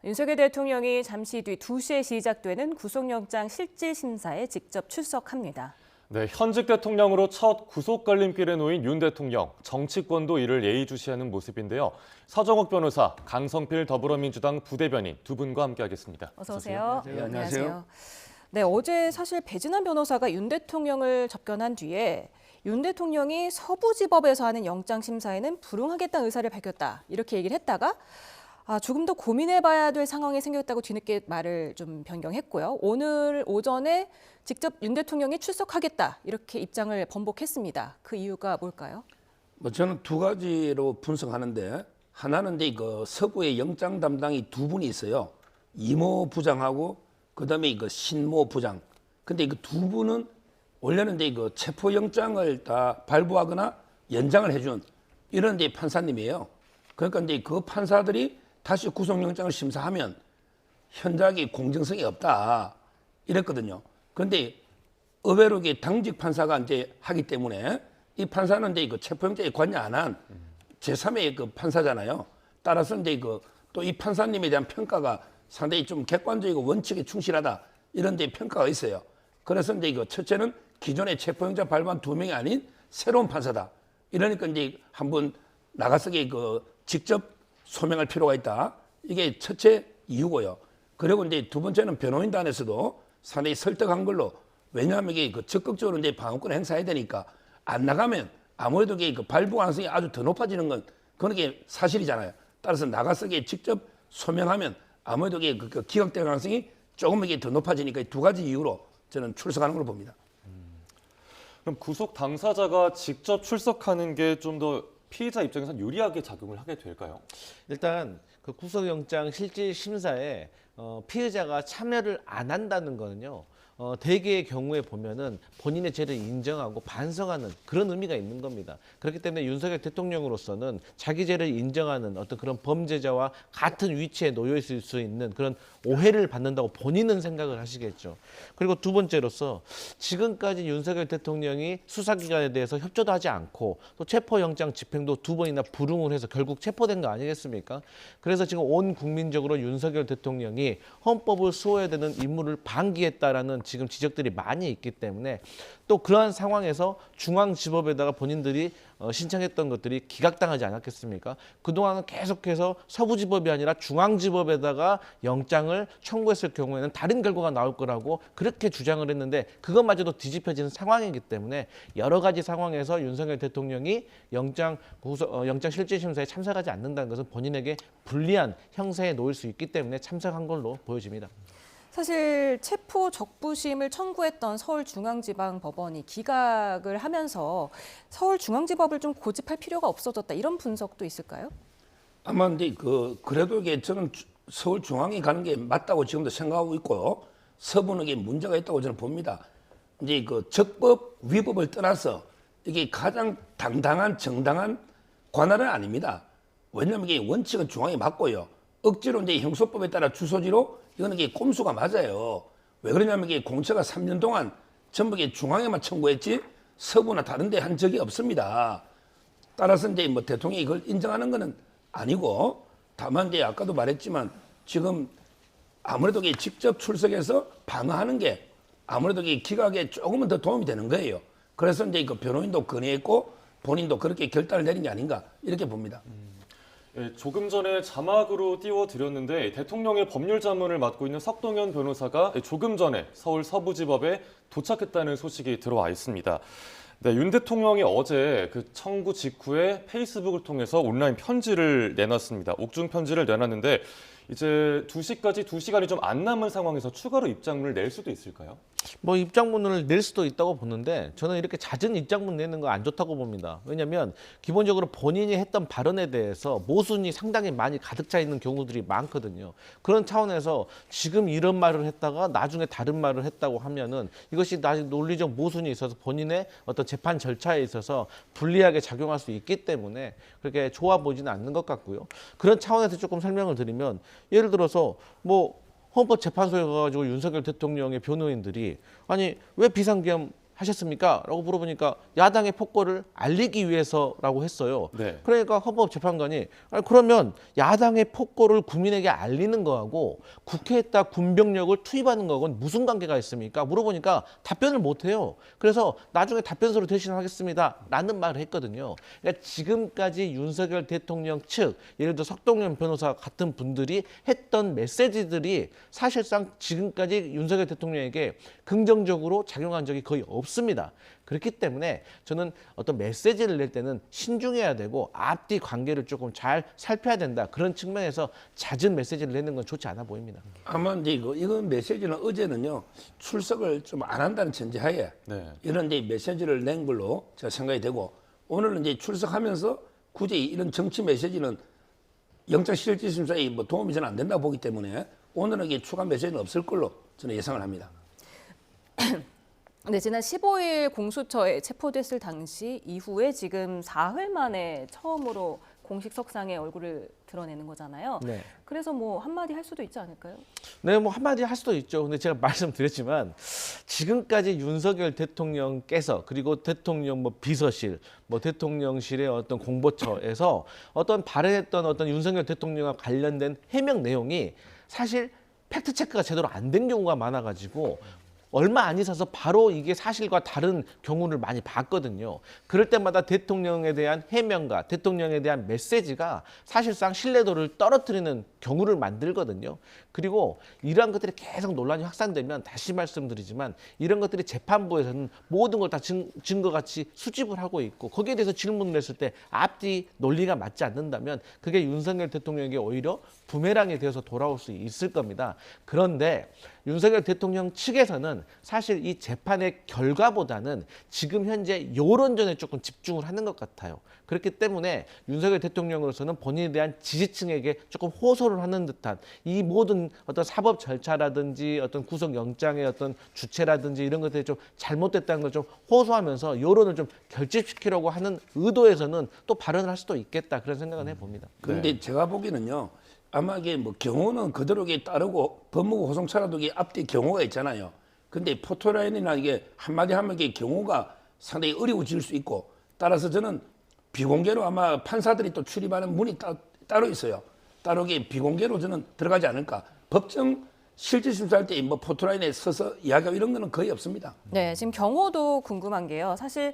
윤석열 대통령이 잠시 뒤 2시에 시작되는 구속영장 실질심사에 직접 출석합니다. 네, 현직 대통령으로 첫 구속 갈림길에 놓인 윤 대통령, 정치권도 이를 예의주시하는 모습인데요. 서정욱 변호사, 강성필 더불어민주당 부대변인 두 분과 함께하겠습니다. 어서 오세요. 네, 안녕하세요. 네, 어제 사실 배진환 변호사가 윤 대통령을 접견한 뒤에 윤 대통령이 서부지법에서 하는 영장심사에는 불응하겠다는 의사를 밝혔다. 이렇게 얘기를 했다가 조금 더 고민해봐야 될 상황이 생겼다고 뒤늦게 말을 좀 변경했고요. 오늘 오전에 직접 윤 대통령이 출석하겠다 이렇게 입장을 번복했습니다. 그 이유가 뭘까요? 저는 두 가지로 분석하는데 하나는 이거 서부의 영장 담당이 두 분이 있어요. 이모 부장하고 그다음에 이거 신모 부장. 근데 이거 두 분은 원래는 이거 체포 영장을 다 발부하거나 연장을 해준 이런 데 판사님이에요. 그러니까 이제 그 판사들이 다시 구속영장을 심사하면 현장이 공정성이 없다 이랬거든요. 그런데 의외로 이게 당직 판사가 이제 하기 때문에 이 판사는 이제 그 체포영장에 관여 안 한 제3의 그 판사잖아요. 따라서 이제 또 이 판사님에 대한 평가가 상당히 좀 객관적이고 원칙에 충실하다 이런 데 평가가 있어요. 그래서 이제 첫째는 기존의 체포영장 발부한 두 명이 아닌 새로운 판사다. 이러니까 이제 한번 나가서 직접 소명할 필요가 있다. 이게 첫째 이유고요. 그리고 이제 두 번째는 변호인단에서도 상당히 설득한 걸로, 왜냐하면 이게 적극적으로 이제 방어권을 행사해야 되니까 안 나가면 아무래도 이게 발부 가능성이 아주 더 높아지는 건 그런 게 사실이잖아요. 따라서 나가서 직접 소명하면 아무래도 이게 기각될 가능성이 조금 이게 더 높아지니까 이 두 가지 이유로 저는 출석하는 걸로 봅니다. 그럼 구속 당사자가 직접 출석하는 게 좀 더 피의자 입장에서 유리하게 작용을 하게 될까요? 일단 그 구속영장 실질 심사에 피의자가 참여를 안 한다는 거는요. 대개의 경우에 보면은 본인의 죄를 인정하고 반성하는 그런 의미가 있는 겁니다. 그렇기 때문에 윤석열 대통령으로서는 자기 죄를 인정하는 어떤 그런 범죄자와 같은 위치에 놓여 있을 수 있는 그런 오해를 받는다고 본인은 생각을 하시겠죠. 그리고 두 번째로서 지금까지 윤석열 대통령이 수사기관에 대해서 협조도 하지 않고 또 체포영장 집행도 두 번이나 불응을 해서 결국 체포된 거 아니겠습니까? 그래서 지금 온 국민적으로 윤석열 대통령이 헌법을 수호해야 되는 임무를 방기했다라는 지금 지적들이 많이 있기 때문에 또 그러한 상황에서 중앙지법에다가 본인들이 신청했던 것들이 기각당하지 않았겠습니까? 그동안은 계속해서 서부지법이 아니라 중앙지법에다가 영장을 청구했을 경우에는 다른 결과가 나올 거라고 그렇게 주장을 했는데 그것마저도 뒤집혀지는 상황이기 때문에 여러 가지 상황에서 윤석열 대통령이 영장 실질심사에 참석하지 않는다는 것은 본인에게 불리한 형세에 놓일 수 있기 때문에 참석한 걸로 보여집니다. 사실 체포 적부심을 청구했던 서울중앙지방법원이 기각을 하면서 서울중앙지법을 좀 고집할 필요가 없어졌다 이런 분석도 있을까요? 아마 근데 그래도 이게 저는 서울중앙이 가는 게 맞다고 지금도 생각하고 있고요. 서부는 이게 문제가 있다고 저는 봅니다. 이제 적법 위법을 떠나서 이게 가장 당당한 정당한 관할은 아닙니다. 왜냐하면 이게 원칙은 중앙이 맞고요. 억지로 이제 형소법에 따라 주소지로 이거는 이게 꼼수가 맞아요. 왜 그러냐면 이게 공처가 3년 동안 전부 중앙에만 청구했지 서부나 다른 데 한 적이 없습니다. 따라서 이제 대통령이 이걸 인정하는 거는 아니고, 다만 이제 아까도 말했지만 지금 아무래도 직접 출석해서 방어하는 게 아무래도 기각에 조금은 더 도움이 되는 거예요. 그래서 이제 변호인도 건의했고 본인도 그렇게 결단을 내린 게 아닌가 이렇게 봅니다. 예, 조금 전에 자막으로 띄워드렸는데 대통령의 법률 자문을 맡고 있는 석동현 변호사가 조금 전에 서울 서부지법에 도착했다는 소식이 들어와 있습니다. 네, 윤 대통령이 어제 그 청구 직후에 페이스북을 통해서 온라인 편지를 내놨습니다. 옥중 편지를 내놨는데 이제 2시까지 2시간이 좀 안 남은 상황에서 추가로 입장문을 낼 수도 있을까요? 입장문을 낼 수도 있다고 보는데 저는 이렇게 잦은 입장문 내는 거 안 좋다고 봅니다. 왜냐하면 기본적으로 본인이 했던 발언에 대해서 모순이 상당히 많이 가득 차 있는 경우들이 많거든요. 그런 차원에서 지금 이런 말을 했다가 나중에 다른 말을 했다고 하면은 이것이 논리적 모순이 있어서 본인의 어떤 재판 절차에 있어서 불리하게 작용할 수 있기 때문에 그렇게 좋아 보이지는 않는 것 같고요. 그런 차원에서 조금 설명을 드리면 예를 들어서 헌법재판소에 가가지고 윤석열 대통령의 변호인들이 아니 왜 비상계엄 하셨습니까? 라고 물어보니까 야당의 폭거를 알리기 위해서라고 했어요. 네. 그러니까 헌법재판관이 아니, 그러면 야당의 폭거를 국민에게 알리는 거하고 국회에다 군병력을 투입하는 거하고는 무슨 관계가 있습니까? 물어보니까 답변을 못해요. 그래서 나중에 답변서로 대신하겠습니다 라는 말을 했거든요. 그러니까 지금까지 윤석열 대통령 측, 예를 들어 석동현 변호사 같은 분들이 했던 메시지들이 사실상 지금까지 윤석열 대통령에게 긍정적으로 작용한 적이 거의 없습니다. 그렇기 때문에 저는 어떤 메시지를 낼 때는 신중해야 되고 앞뒤 관계를 조금 잘 살펴야 된다. 그런 측면에서 잦은 메시지를 내는 건 좋지 않아 보입니다. 아마 이제 이건 메시지는 어제는요 출석을 좀 안 한다는 전제하에 네. 이런 이제 메시지를 낸 걸로 제가 생각이 되고 오늘은 이제 출석하면서 굳이 이런 정치 메시지는 영장실질심사에 뭐 도움이 저는 안 된다고 보기 때문에 오늘은 이게 추가 메시지는 없을 걸로 저는 예상을 합니다. 네, 지난 15일 공수처에 체포됐을 당시 이후에 지금 사흘 만에 처음으로 공식 석상에 얼굴을 드러내는 거잖아요. 네. 그래서 뭐 한마디 할 수도 있지 않을까요? 네, 뭐 한마디 할 수도 있죠. 근데 제가 말씀드렸지만 지금까지 윤석열 대통령께서 그리고 대통령 뭐 비서실, 뭐 대통령실의 어떤 공보처에서 어떤 발행했던 어떤 윤석열 대통령과 관련된 해명 내용이 사실 팩트 체크가 제대로 안 된 경우가 많아가지고 얼마 안 있어서 바로 이게 사실과 다른 경우를 많이 봤거든요. 그럴 때마다 대통령에 대한 해명과 대통령에 대한 메시지가 사실상 신뢰도를 떨어뜨리는 경우를 만들거든요. 그리고 이러한 것들이 계속 논란이 확산되면 다시 말씀드리지만 이런 것들이 재판부에서는 모든 걸 다 증거같이 수집을 하고 있고 거기에 대해서 질문을 했을 때 앞뒤 논리가 맞지 않는다면 그게 윤석열 대통령에게 오히려 부메랑이 되어서 돌아올 수 있을 겁니다. 그런데 윤석열 대통령 측에서는 사실 이 재판의 결과보다는 지금 현재 여론전에 조금 집중을 하는 것 같아요. 그렇기 때문에 윤석열 대통령으로서는 본인에 대한 지지층에게 조금 호소를 하는 듯한 이 모든 어떤 사법 절차라든지 어떤 구속영장의 어떤 주체라든지 이런 것들이 좀 잘못됐다는 걸 좀 호소하면서 여론을 좀 결집시키려고 하는 의도에서는 또 발언을 할 수도 있겠다 그런 생각은 해봅니다. 그런데 제가 보기에는요. 아마 이게 뭐 경호는 그대로 이게 따르고 법무부 호송차라도 이게 앞뒤 경호가 있잖아요. 근데 포토라인이나 이게 한마디 하면 이게 경호가 상당히 어려워질 수 있고 따라서 저는 비공개로 아마 판사들이 또 출입하는 문이 따로 있어요. 따로 이게 비공개로 저는 들어가지 않을까. 법정 실질심사할 때 뭐 포토라인에 서서 이야기하고 이런 거는 거의 없습니다. 네, 지금 경호도 궁금한 게요. 사실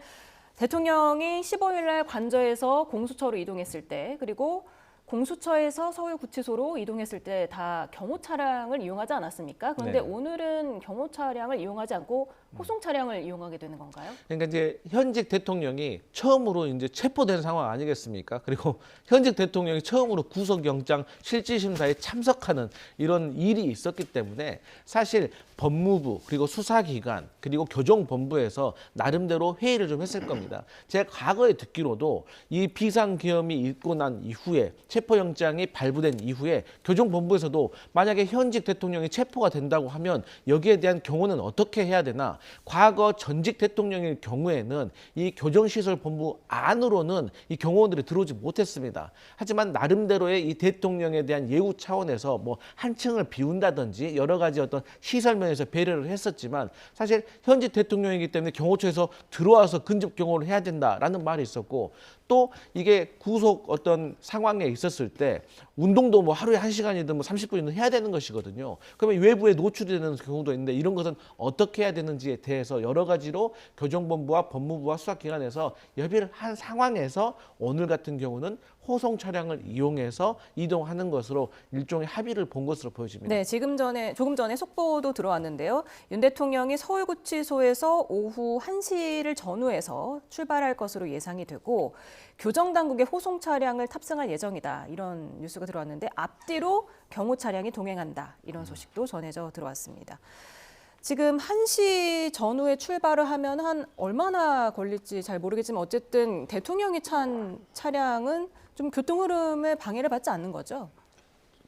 대통령이 15일 날 관저에서 공수처로 이동했을 때 그리고 공수처에서 서울구치소로 이동했을 때 다 경호 차량을 이용하지 않았습니까? 그런데 네. 오늘은 경호 차량을 이용하지 않고 호송 차량을 이용하게 되는 건가요? 그러니까 이제 현직 대통령이 처음으로 이제 체포된 상황 아니겠습니까? 그리고 현직 대통령이 처음으로 구속영장 실질심사에 참석하는 이런 일이 있었기 때문에 사실 법무부 그리고 수사기관 그리고 교정본부에서 나름대로 회의를 좀 했을 겁니다. 제가 과거에 듣기로도 이 비상계엄이 있고 난 이후에 체포영장이 발부된 이후에 교정본부에서도 만약에 현직 대통령이 체포가 된다고 하면 여기에 대한 경호는 어떻게 해야 되나 과거 전직 대통령의 경우에는 이 교정시설본부 안으로는 이 경호원들이 들어오지 못했습니다. 하지만 나름대로의 이 대통령에 대한 예우 차원에서 뭐 한 층을 비운다든지 여러 가지 어떤 시설 면에서 배려를 했었지만 사실 현직 대통령이기 때문에 경호처에서 들어와서 근접 경호를 해야 된다라는 말이 있었고 또 이게 구속 어떤 상황에 있었을 때 운동도 뭐 하루에 1시간이든 뭐 30분이든 해야 되는 것이거든요. 그러면 외부에 노출이 되는 경우도 있는데 이런 것은 어떻게 해야 되는지에 대해서 여러 가지로 교정본부와 법무부와 수사기관에서 협의를 한 상황에서 오늘 같은 경우는 호송 차량을 이용해서 이동하는 것으로 일종의 합의를 본 것으로 보여집니다. 네, 조금 전에 속보도 들어왔는데요. 윤 대통령이 서울구치소에서 오후 1시를 전후해서 출발할 것으로 예상이 되고 교정당국의 호송 차량을 탑승할 예정이다. 이런 뉴스가 들어왔는데 앞뒤로 경호 차량이 동행한다. 이런 소식도 전해져 들어왔습니다. 지금 1시 전후에 출발을 하면 한 얼마나 걸릴지 잘 모르겠지만 어쨌든 대통령이 찬 차량은 좀 교통 흐름에 방해를 받지 않는 거죠?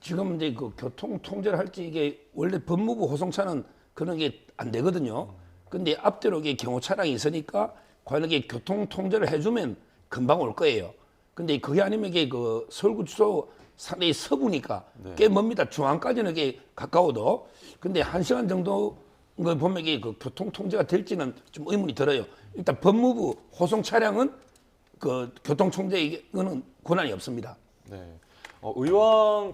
지금 이제 그 교통 통제를 할지 이게 원래 법무부 호송차는 그런 게 안 되거든요. 근데 앞뒤로 이게 경호 차량이 있으니까 과연 이게 교통 통제를 해주면 금방 올 거예요. 근데 그게 아니면 이게 그 서울구치소 상당히 서부니까 꽤 멉니다. 중앙까지는 이게 가까워도. 근데 1시간 정도 거 보면 이게 그 교통 통제가 될지는 좀 의문이 들어요. 일단 법무부 호송 차량은 그 교통 통제 이거는 권한이 없습니다. 네.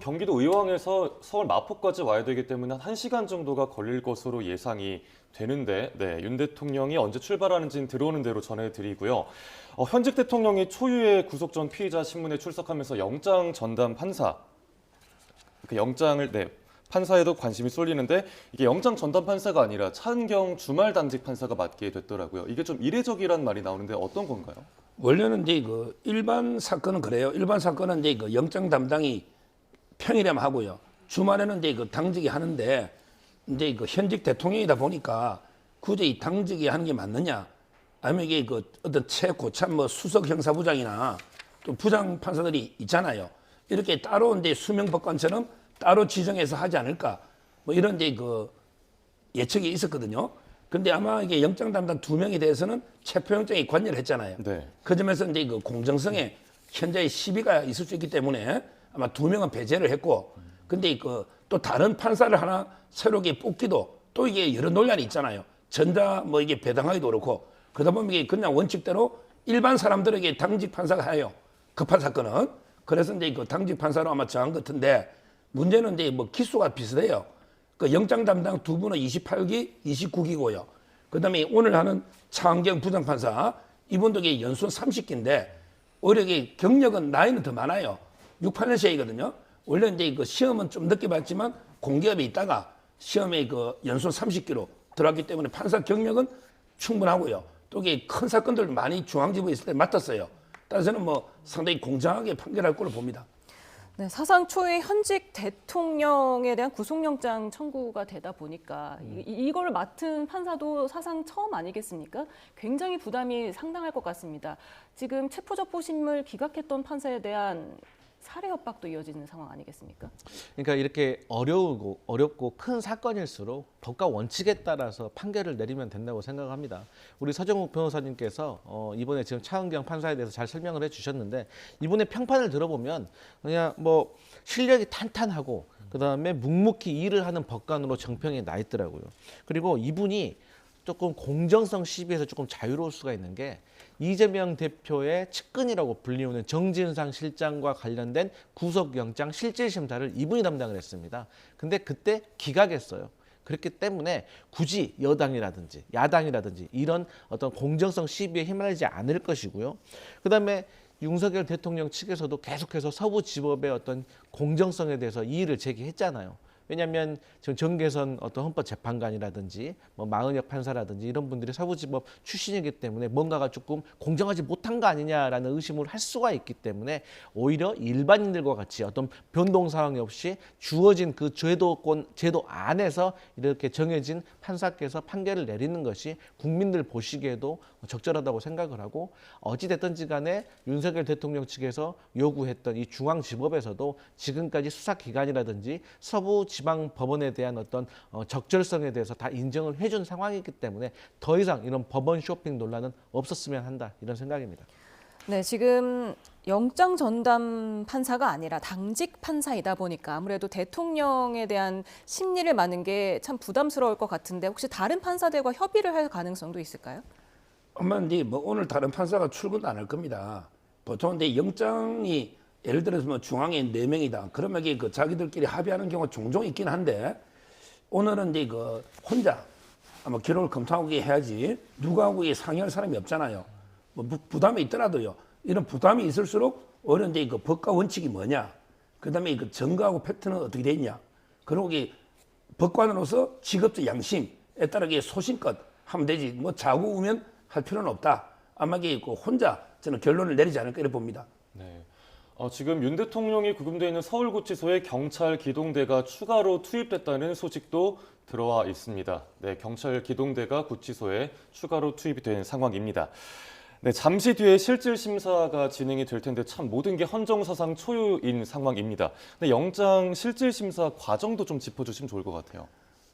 경기도 의왕에서 서울 마포까지 와야 되기 때문에 한 1시간 정도가 걸릴 것으로 예상이 되는데, 네, 윤 대통령이 언제 출발하는지는 들어오는 대로 전해드리고요. 현직 대통령이 초유의 구속 전 피의자 신문에 출석하면서 영장 전담 판사, 그 영장을, 네, 판사에도 관심이 쏠리는데 이게 영장 전담 판사가 아니라 차은경 주말 당직 판사가 맡게 됐더라고요. 이게 좀 이례적이란 말이 나오는데 어떤 건가요? 원래는 이제 그 일반 사건은 그래요. 일반 사건은 이제 그 영장 담당이 평일에만 하고요. 주말에는 이제 그 당직이 하는데 이제 그 현직 대통령이다 보니까 굳이 이 당직이 하는 게 맞느냐? 아니면 이게 그 어떤 최고참 뭐 수석 형사부장이나 또 부장 판사들이 있잖아요. 이렇게 따로 이제 수명 법관처럼 따로 지정해서 하지 않을까? 뭐 이런 이제 그 예측이 있었거든요. 근데 아마 이게 영장 담당 2명에 대해서는 체포영장이 관여를 했잖아요. 네. 그 점에서 이제 그 공정성에 현재의 시비가 있을 수 있기 때문에 아마 2명은 배제를 했고, 근데 그 또 다른 판사를 하나 새롭게 뽑기도 또 이게 여러 논란이 있잖아요. 전자 뭐 이게 배당하기도 그렇고, 그러다 보면 이게 그냥 원칙대로 일반 사람들에게 당직 판사가 해요. 급한 사건은. 그래서 이제 그 당직 판사로 아마 정한 것 같은데, 문제는 이제 뭐 기수가 비슷해요. 그 영장 담당 2분은 28기, 29기고요. 그다음에 오늘 하는 차은경 부장판사, 이분도 이게 연순 30기인데 오히려 이게 경력은 나이는 더 많아요. 68년생이거든요. 원래 이제 그 시험은 좀 늦게 봤지만 공기업에 있다가 시험에 그 연순 30기로 들어왔기 때문에 판사 경력은 충분하고요. 또 이게 큰 사건들 많이 중앙지부에 있을 때 맡았어요. 따라서 저는 뭐 상당히 공정하게 판결할 걸로 봅니다. 네, 사상 초의 현직 대통령에 대한 구속영장 청구가 되다 보니까 이걸 맡은 판사도 사상 처음 아니겠습니까? 굉장히 부담이 상당할 것 같습니다. 지금 체포적부심을 기각했던 판사에 대한 살해 협박도 이어지는 상황 아니겠습니까? 그러니까 이렇게 어렵고 큰 사건일수록 법과 원칙에 따라서 판결을 내리면 된다고 생각합니다. 우리 서정욱 변호사님께서 이번에 지금 차은경 판사에 대해서 잘 설명을 해주셨는데, 이분의 평판을 들어보면 그냥 뭐 실력이 탄탄하고 그다음에 묵묵히 일을 하는 법관으로 정평이 나 있더라고요. 그리고 이분이 조금 공정성 시비에서 조금 자유로울 수가 있는 게, 이재명 대표의 측근이라고 불리우는 정진상 실장과 관련된 구속영장 실질심사를 이분이 담당을 했습니다. 근데 그때 기각했어요. 그렇기 때문에 굳이 여당이라든지 야당이라든지 이런 어떤 공정성 시비에 휘말리지 않을 것이고요. 그다음에 윤석열 대통령 측에서도 계속해서 서부지법의 어떤 공정성에 대해서 이의를 제기했잖아요. 왜냐하면 지금 정계선 어떤 헌법재판관이라든지 뭐 마은혁 판사라든지 이런 분들이 서부지법 출신이기 때문에 뭔가가 조금 공정하지 못한 거 아니냐라는 의심을 할 수가 있기 때문에 오히려 일반인들과 같이 어떤 변동 사항이 없이 주어진 그 제도 안에서 이렇게 정해진 판사께서 판결을 내리는 것이 국민들 보시기에도 적절하다고 생각을 하고, 어찌됐든지 간에 윤석열 대통령 측에서 요구했던 이 중앙지법에서도 지금까지 수사기관이라든지 서부지방법원에 대한 어떤 적절성에 대해서 다 인정을 해준 상황이기 때문에 더 이상 이런 법원 쇼핑 논란은 없었으면 한다, 이런 생각입니다. 네, 지금 영장 전담 판사가 아니라 당직 판사이다 보니까 아무래도 대통령에 대한 심리를 맡는 게 참 부담스러울 것 같은데, 혹시 다른 판사들과 협의를 할 가능성도 있을까요? 아마 이제 뭐 오늘 다른 판사가 출근도 안 할 겁니다. 보통 이제 영장이 예를 들어서 뭐 중앙에 4명이다. 그러면 이게 그 자기들끼리 합의하는 경우가 종종 있긴 한데, 오늘은 이제 그 혼자 아마 기록을 검토하고 해야지 누구하고 상의할 사람이 없잖아요. 뭐 부담이 있더라도요. 이런 부담이 있을수록 오히려 이제 그 법과 원칙이 뭐냐, 그다음에 그 증거하고 팩트는 어떻게 돼 있냐, 그리고 이 법관으로서 직업적 양심에 따라 소신껏 하면 되지. 뭐 자고 우면 할 필요는 없다. 아마 이게 혼자 저는 결론을 내리지 않을까 이렇게 봅니다. 네. 지금 윤 대통령이 구금되어 있는 서울구치소에 경찰 기동대가 추가로 투입됐다는 소식도 들어와 있습니다. 네, 경찰 기동대가 구치소에 추가로 투입이 된 상황입니다. 네, 잠시 뒤에 실질 심사가 진행이 될 텐데 참 모든 게 헌정사상 초유인 상황입니다. 근데 영장 실질 심사 과정도 좀 짚어주시면 좋을 것 같아요.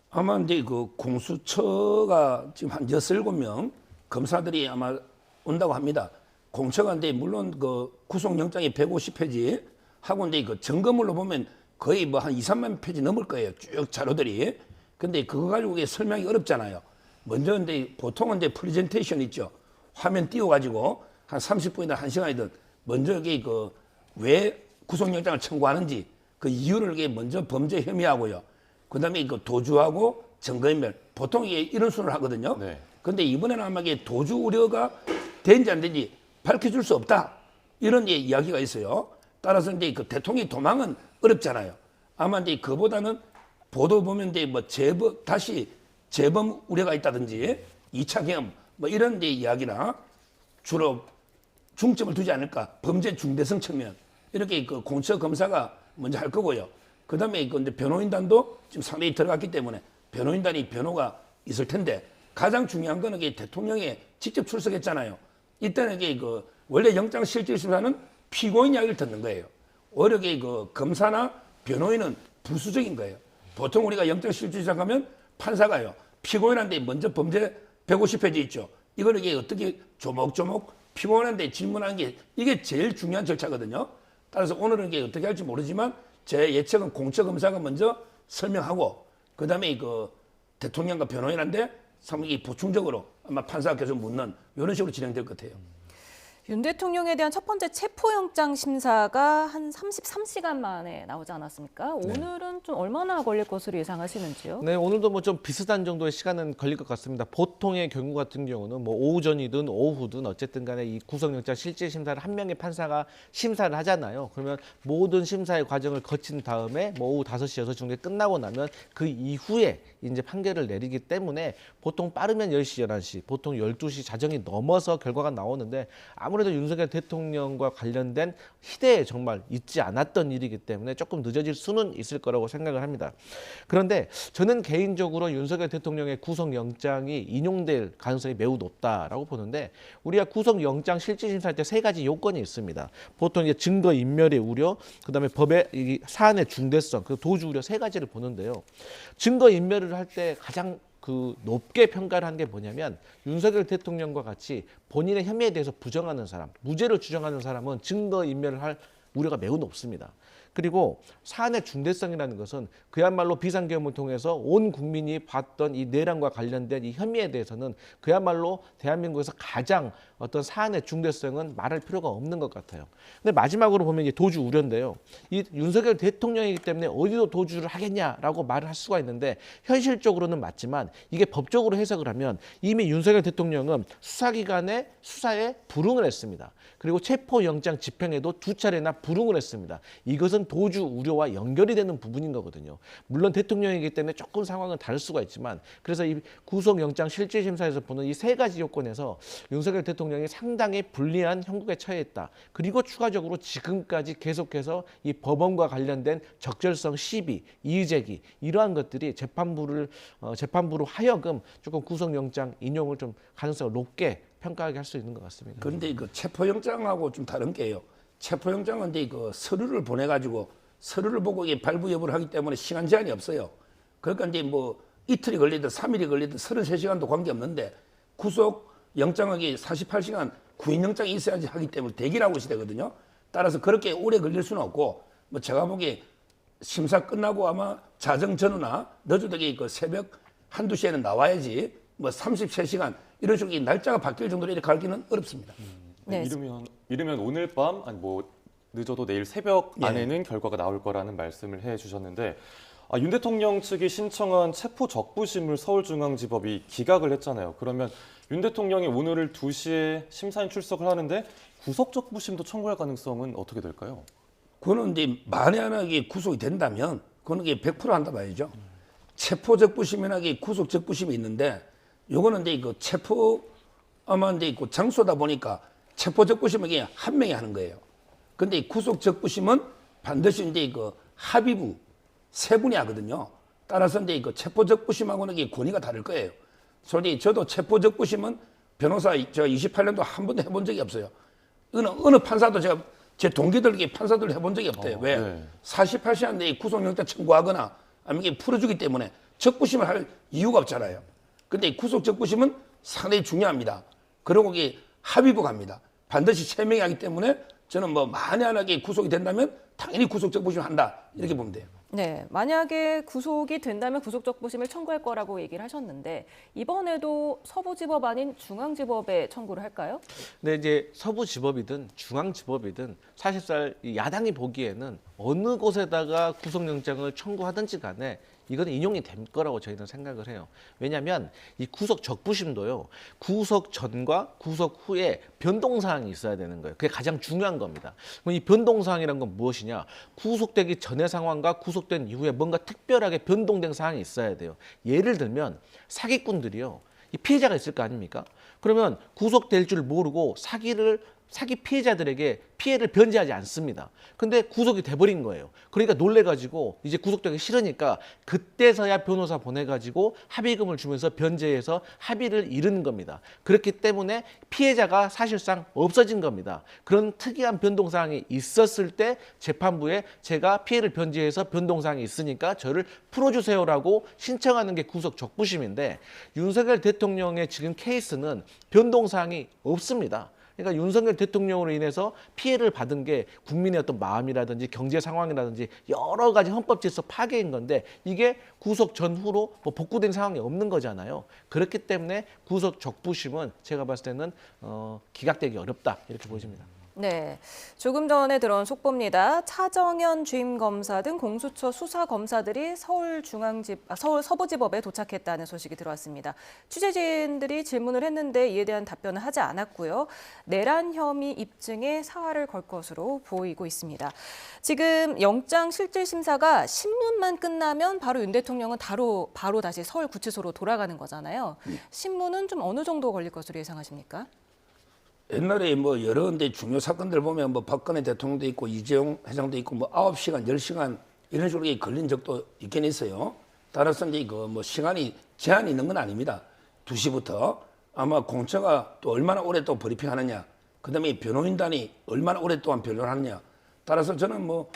아마 이제 그 공수처가 지금 한 6-7명 검사들이 아마 온다고 합니다. 공처가 이제 물론 그 구속영장이 150페이지 하고 이제 그 점검물로 보면 거의 뭐 한 2-3만 페이지 넘을 거예요. 쭉 자료들이. 근데 그거 가지고 이게 설명이 어렵잖아요. 먼저 근데 보통은 이제 프레젠테이션 있죠. 화면 띄워가지고 한 30분이나 1시간이든 먼저 이게 그 왜 구속영장을 청구하는지 그 이유를 이게 먼저 범죄 혐의하고요. 그다음에 그 도주하고 증거인멸 보통 이게 이런 순으로 하거든요. 네. 근데 이번에는 아마 이게 도주 우려가 된지 안 된지 밝혀줄 수 없다 이런 이야기가 있어요. 따라서 이제 그 대통령이 도망은 어렵잖아요. 아마 이제 그보다는 보도 보면 이제 뭐 다시 재범 우려가 있다든지 2차 계엄 뭐 이런 이제 이야기나 주로 중점을 두지 않을까. 범죄 중대성 측면 이렇게 그 공처 검사가 먼저 할 거고요. 그다음에 그 이제 변호인단도 지금 상당히 들어갔기 때문에 변호인단이 변호가 있을 텐데 가장 중요한 거는 이게 대통령이 직접 출석했잖아요. 이때는 이게 그 원래 영장실질심사는 피고인 이야기를 듣는 거예요. 오히려 이게 그 검사나 변호인은 부수적인 거예요. 보통 우리가 영장실질심사 가면 판사가요. 피고인한테 먼저 범죄 150페이지 있죠. 이걸 이게 어떻게 조목조목 피고인한테 질문하는 게 이게 제일 중요한 절차거든요. 따라서 오늘은 이게 어떻게 할지 모르지만 제 예측은 공처검사가 먼저 설명하고 그다음에 그 대통령과 변호인한테 상당히 보충적으로 아마 판사가 계속 묻는 이런 식으로 진행될 것 같아요. 윤 대통령에 대한 첫 번째 체포영장 심사가 한 33시간 만에 나오지 않았습니까? 오늘은 좀 얼마나 걸릴 것으로 예상하시는지요? 네, 오늘도 뭐 좀 비슷한 정도의 시간은 걸릴 것 같습니다. 보통의 경우 같은 경우는 뭐 오후 전이든 오후든 어쨌든 간에 이 구속영장 실질 심사를 한 명의 판사가 심사를 하잖아요. 그러면 모든 심사의 과정을 거친 다음에 뭐 오후 5시, 6시 정도에 끝나고 나면 그 이후에 이제 판결을 내리기 때문에 보통 빠르면 10시, 11시, 보통 12시 자정이 넘어서 결과가 나오는데 아무래도 윤석열 대통령과 관련된 희대에 정말 잊지 않았던 일이기 때문에 조금 늦어질 수는 있을 거라고 생각을 합니다. 그런데 저는 개인적으로 윤석열 대통령의 구속영장이 인용될 가능성이 매우 높다라고 보는데 우리가 구속영장 실질심사할 때 3가지 요건이 있습니다. 보통 이제 증거인멸의 우려, 그다음에 법의 이 사안의 중대성, 그 도주 우려 3가지를 보는데요. 증거인멸을 할 때 가장 그 높게 평가를 한 게 뭐냐면 윤석열 대통령과 같이 본인의 혐의에 대해서 부정하는 사람, 무죄를 주장하는 사람은 증거인멸을 할 우려가 매우 높습니다. 그리고 사안의 중대성이라는 것은 그야말로 비상계엄을 통해서 온 국민이 봤던 이 내란과 관련된 이 혐의에 대해서는 그야말로 대한민국에서 가장 어떤 사안의 중대성은 말할 필요가 없는 것 같아요. 근데 마지막으로 보면 이제 도주 우려인데요. 이 윤석열 대통령이기 때문에 어디도 도주를 하겠냐라고 말을 할 수가 있는데 현실적으로는 맞지만 이게 법적으로 해석을 하면 이미 윤석열 대통령은 수사기관의 수사에 불응을 했습니다. 그리고 체포영장 집행에도 2차례나 불응을 했습니다. 이것은 도주 우려와 연결이 되는 부분인 거거든요. 물론 대통령이기 때문에 조금 상황은 다를 수가 있지만 그래서 이 구속영장 실질심사에서 보는 이 3가지 요건에서 윤석열 대통령이 상당히 불리한 형국에 처해 있다. 그리고 추가적으로 지금까지 계속해서 이 법원과 관련된 적절성 시비, 이의제기 이러한 것들이 재판부로 하여금 조금 구속영장 인용을 좀 가능성을 높게 평가하게 할 수 있는 것 같습니다. 그런데 그 체포영장하고 좀 다른 게요. 체포영장은 이제 그 서류를 보내가지고 서류를 보고 이게 발부 여부를 하기 때문에 시간 제한이 없어요. 그러니까 이제 뭐 이틀이 걸리든 3일이 걸리든 33시간도 관계없는데 구속영장하기 48시간 구인영장이 있어야지 하기 때문에 대기를 하고 있어야 되거든요. 따라서 그렇게 오래 걸릴 수는 없고 뭐 제가 보기에 심사 끝나고 아마 자정 전후나 늦어도 그 새벽 1~2시에는 나와야지 뭐 33시간 이런 식으로 날짜가 바뀔 정도로 이렇게 가기는 어렵습니다. 네. 이르면 오늘 밤, 아니 뭐 늦어도 내일 새벽 안에는 결과가 나올 거라는 말씀을 해주셨는데 윤 대통령 측이 신청한 체포 적부심을 서울중앙지법이 기각을 했잖아요. 그러면 윤 대통령이 오늘 2시에 심사인 출석을 하는데 구속 적부심도 청구할 가능성은 어떻게 될까요? 그거는 이제 만에 하나 이게 구속이 된다면 그거는 이게 100% 한다 봐야죠. 체포 적부심이나 이게 구속 적부심이 있는데 요거는 이제 그 체포 아마 이제 그 장소다 보니까 체포 적부심은 이게 한 명이 하는 거예요. 근데 구속 적부심은 반드시 이제 그 합의부 3분이 하거든요. 따라서 이제 그 체포 적부심하고는 이게 권위가 다를 거예요. 솔직히 저도 체포 적부심은 변호사 제가 28년도 한 번도 해본 적이 없어요. 어느 판사도 제가 제 동기들 판사들 해본 적이 없대요. 왜? 네. 48시간 내에 구속영장 청구하거나 아니면 이게 풀어주기 때문에 적부심을 할 이유가 없잖아요. 근데 구속 적부심은 상당히 중요합니다. 그리고 이게 합의부 갑니다. 반드시 3명이 하기 때문에 저는 뭐 만에 하나 구속이 된다면 당연히 구속 적부심 한다 이렇게 보면 돼요. 네, 만약에 구속이 된다면 구속적부심을 청구할 거라고 얘기를 하셨는데 이번에도 서부지법 아닌 중앙지법에 청구를 할까요? 근데 이제 서부지법이든 중앙지법이든 사실상 이 야당이 보기에는 어느 곳에다가 구속영장을 청구하든지 간에 이거는 인용이 될 거라고 저희는 생각을 해요. 왜냐하면 이 구속 적부심도요. 구속 전과 구속 후에 변동사항이 있어야 되는 거예요. 그게 가장 중요한 겁니다. 그럼 이 변동사항이란 건 무엇이냐. 구속되기 전의 상황과 구속된 이후에 뭔가 특별하게 변동된 사항이 있어야 돼요. 예를 들면 사기꾼들이요. 이 피해자가 있을 거 아닙니까? 그러면 구속될 줄 모르고 사기 피해자들에게 피해를 변제하지 않습니다. 근데 구속이 돼버린 거예요. 그러니까 놀래가지고 이제 구속되기 싫으니까 그때서야 변호사 보내가지고 합의금을 주면서 변제해서 합의를 이루는 겁니다. 그렇기 때문에 피해자가 사실상 없어진 겁니다. 그런 특이한 변동사항이 있었을 때 재판부에 제가 피해를 변제해서 변동사항이 있으니까 저를 풀어주세요라고 신청하는 게 구속 적부심인데 윤석열 대통령의 지금 케이스는 변동사항이 없습니다. 그러니까 윤석열 대통령으로 인해서 피해를 받은 게 국민의 어떤 마음이라든지 경제 상황이라든지 여러 가지 헌법 질서 파괴인 건데 이게 구속 전후로 뭐 복구된 상황이 없는 거잖아요. 그렇기 때문에 구속 적부심은 제가 봤을 때는 기각되기 어렵다 이렇게 보여집니다. 네, 조금 전에 들어온 속보입니다. 차정현 주임검사 등 공수처 수사검사들이 서울 서부지법에 도착했다는 소식이 들어왔습니다. 취재진들이 질문을 했는데 이에 대한 답변을 하지 않았고요. 내란 혐의 입증에 사활을 걸 것으로 보이고 있습니다. 지금 영장 실질 심사가 신문만 끝나면 바로 윤 대통령은 바로 다시 서울 구치소로 돌아가는 거잖아요. 신문은 좀 어느 정도 걸릴 것으로 예상하십니까? 옛날에 뭐 여러 군데 중요 사건들 보면 뭐 박근혜 대통령도 있고 이재용 회장도 있고 뭐 9시간, 10시간 이런 식으로 걸린 적도 있긴 있어요. 따라서 이제 그 뭐 시간이 제한이 있는 건 아닙니다. 2시부터 아마 공처가 또 얼마나 오래 또 브리핑 하느냐, 그다음에 변호인단이 얼마나 오랫동안 변론을 하느냐. 따라서 저는 뭐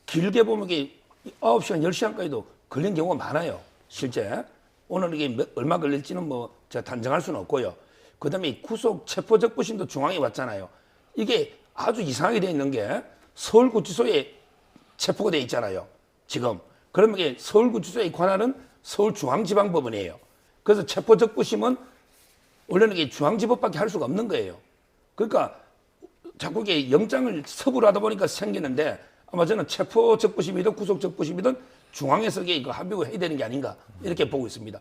길게 보면 이게 9시간, 10시간까지도 걸린 경우가 많아요. 실제. 오늘 이게 얼마 걸릴지는 뭐 제가 단정할 수는 없고요. 그다음에 구속 체포적부심도 중앙에 왔잖아요. 이게 아주 이상하게 돼 있는 게 서울구치소에 체포가 돼 있잖아요. 지금. 그러면 이게 서울구치소의 관할은 서울중앙지방법원이에요. 그래서 체포적부심은 원래는 이게 중앙지법밖에 할 수가 없는 거예요. 그러니까 자꾸 이게 영장을 서부로 하다 보니까 생기는데 아마 저는 체포적부심이든 구속적부심이든 중앙에서 이게 합의를 해야 되는 게 아닌가 이렇게 보고 있습니다.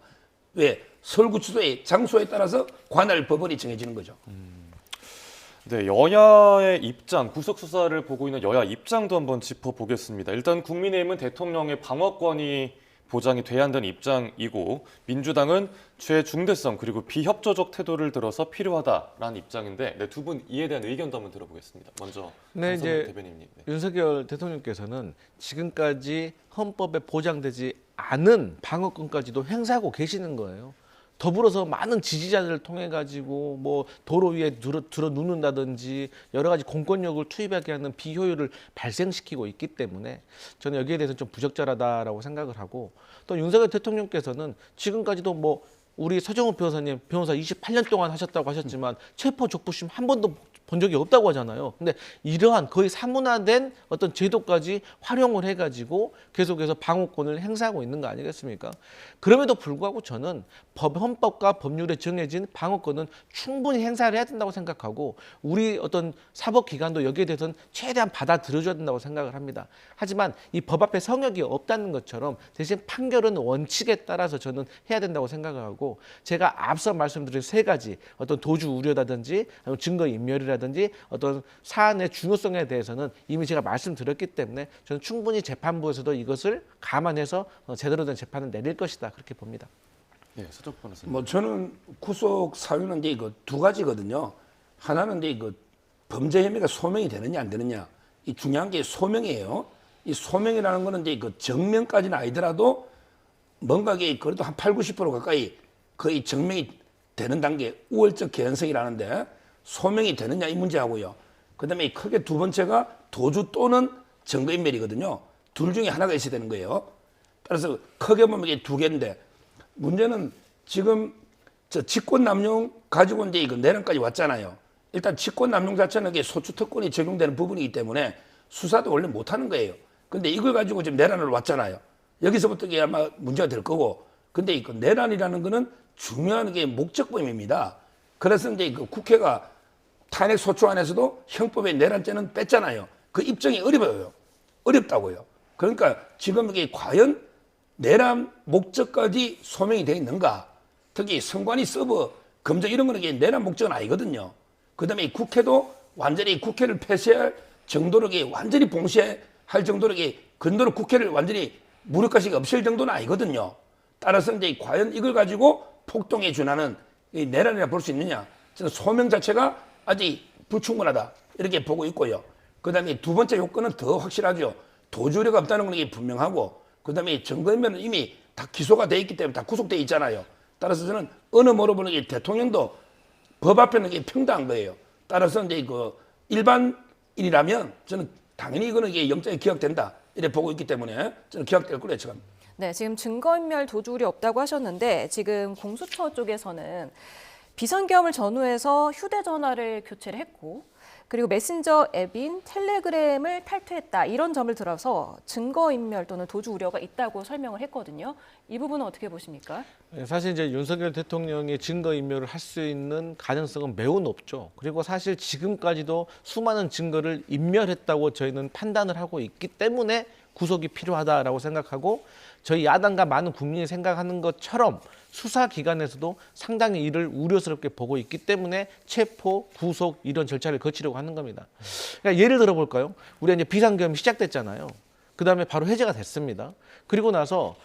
왜? 서울구치소의 장소에 따라서 관할 법원이 정해지는 거죠. 네, 여야의 입장, 구속 수사를 보고 있는 여야 입장도 한번 짚어보겠습니다. 일단 국민의힘은 대통령의 방어권이 보장이 돼야 한다는 입장이고 민주당은 죄의 중대성 그리고 비협조적 태도를 들어서 필요하다라는 입장인데 네, 두 분 이에 대한 의견도 한번 들어보겠습니다. 먼저 네, 한성훈 이제 대변인님. 네. 윤석열 대통령께서는 지금까지 헌법에 보장되지 않은 방어권까지도 행사하고 계시는 거예요. 더불어서 많은 지지자들을 통해 가지고 뭐 도로 위에 들어 누는다든지 여러 가지 공권력을 투입하게 하는 비효율을 발생시키고 있기 때문에 저는 여기에 대해서 좀 부적절하다라고 생각을 하고 또 윤석열 대통령께서는 지금까지도 뭐 우리 서정훈 변호사님 변호사 28년 동안 하셨다고 하셨지만 체포 적부심 한 번도 본 적이 없다고 하잖아요. 근데 이러한 거의 사문화된 어떤 제도까지 활용을 해가지고 계속해서 방어권을 행사하고 있는 거 아니겠습니까? 그럼에도 불구하고 저는 헌법과 법률에 정해진 방어권은 충분히 행사를 해야 된다고 생각하고 우리 어떤 사법기관도 여기에 대해서는 최대한 받아들여줘야 된다고 생각을 합니다. 하지만 이 법 앞에 성역이 없다는 것처럼 대신 판결은 원칙에 따라서 저는 해야 된다고 생각을 하고 제가 앞서 말씀드린 세 가지 어떤 도주 우려라든지 증거인멸이라든지 어떤 사안의 중요성에 대해서는 이미 제가 말씀드렸기 때문에 저는 충분히 재판부에서도 이것을 감안해서 제대로 된 재판을 내릴 것이다 그렇게 봅니다. 네, 서정훈 변호사님. 뭐 저는 구속 사유는 이제 이거 두 가지거든요. 하나는 이제 이거 범죄 혐의가 소명이 되느냐 안 되느냐. 이 중요한 게 소명이에요. 이 소명이라는 거는 이제 그 정명까지는 아니더라도 뭔가 이게 그래도 한 8, 90% 가까이 거의 정명이 되는 단계 우월적 개연성이라는데 소명이 되느냐 이 문제하고요. 그다음에 크게 두 번째가 도주 또는 증거인멸이거든요. 둘 중에 하나가 있어야 되는 거예요. 따라서 크게 보면 이게 두 개인데 문제는 지금 저 직권남용 가지고 이제 이거 내란까지 왔잖아요. 일단 직권남용 자체는 이게 소추특권이 적용되는 부분이기 때문에 수사도 원래 못하는 거예요. 근데 이걸 가지고 지금 내란을 왔잖아요. 여기서부터 이게 아마 문제가 될 거고. 근데 이 내란이라는 거는 중요한 게 목적범입니다. 그래서 이제 그 국회가 탄핵 소추 안에서도 형법의 내란죄는 뺐잖아요. 그 입증이 어려워요. 어렵다고요. 그러니까 지금 이게 과연 내란 목적까지 소명이 되어 있는가? 특히 선관위 서버 검증 이런 거는 이게 내란 목적은 아니거든요. 그다음에 국회도 완전히 국회를 폐쇄할 정도로 이게 완전히 봉쇄할 정도로 이게 근도로 국회를 완전히 무력화시키 없앨 정도는 아니거든요. 따라서 이제 과연 이걸 가지고 폭동에 준하는 이 내란이라 볼 수 있느냐? 저는 소명 자체가 아직 불충분하다 이렇게 보고 있고요. 그다음에 두 번째 요건은 더 확실하죠. 도주우려가 없다는 건 이게 분명하고, 그다음에 정거인면은 이미 다 기소가 돼 있기 때문에 다 구속돼 있잖아요. 따라서 저는 어느 뭐로 보는 게 대통령도 법 앞에는 이게 평등한 거예요. 따라서 이제 그 일반인이라면 저는 당연히 이거는 이게 영장이 기각된다 이렇게 보고 있기 때문에 저는 기각될 거로 예측합니다. 네, 지금 증거인멸 도주 우려 없다고 하셨는데 지금 공수처 쪽에서는 비상계엄을 전후해서 휴대전화를 교체를 했고 그리고 메신저 앱인 텔레그램을 탈퇴했다 이런 점을 들어서 증거인멸 또는 도주 우려가 있다고 설명을 했거든요. 이 부분은 어떻게 보십니까? 사실 이제 윤석열 대통령이 증거인멸을 할 수 있는 가능성은 매우 높죠. 그리고 사실 지금까지도 수많은 증거를 인멸했다고 저희는 판단을 하고 있기 때문에 구속이 필요하다라고 생각하고, 저희 야당과 많은 국민이 생각하는 것처럼 수사기관에서도 상당히 이를 우려스럽게 보고 있기 때문에 체포, 구속 이런 절차를 거치려고 하는 겁니다. 그러니까 예를 들어 볼까요? 우리가 이제 비상계엄이 시작됐잖아요. 그 다음에 바로 해제가 됐습니다. 그리고 나서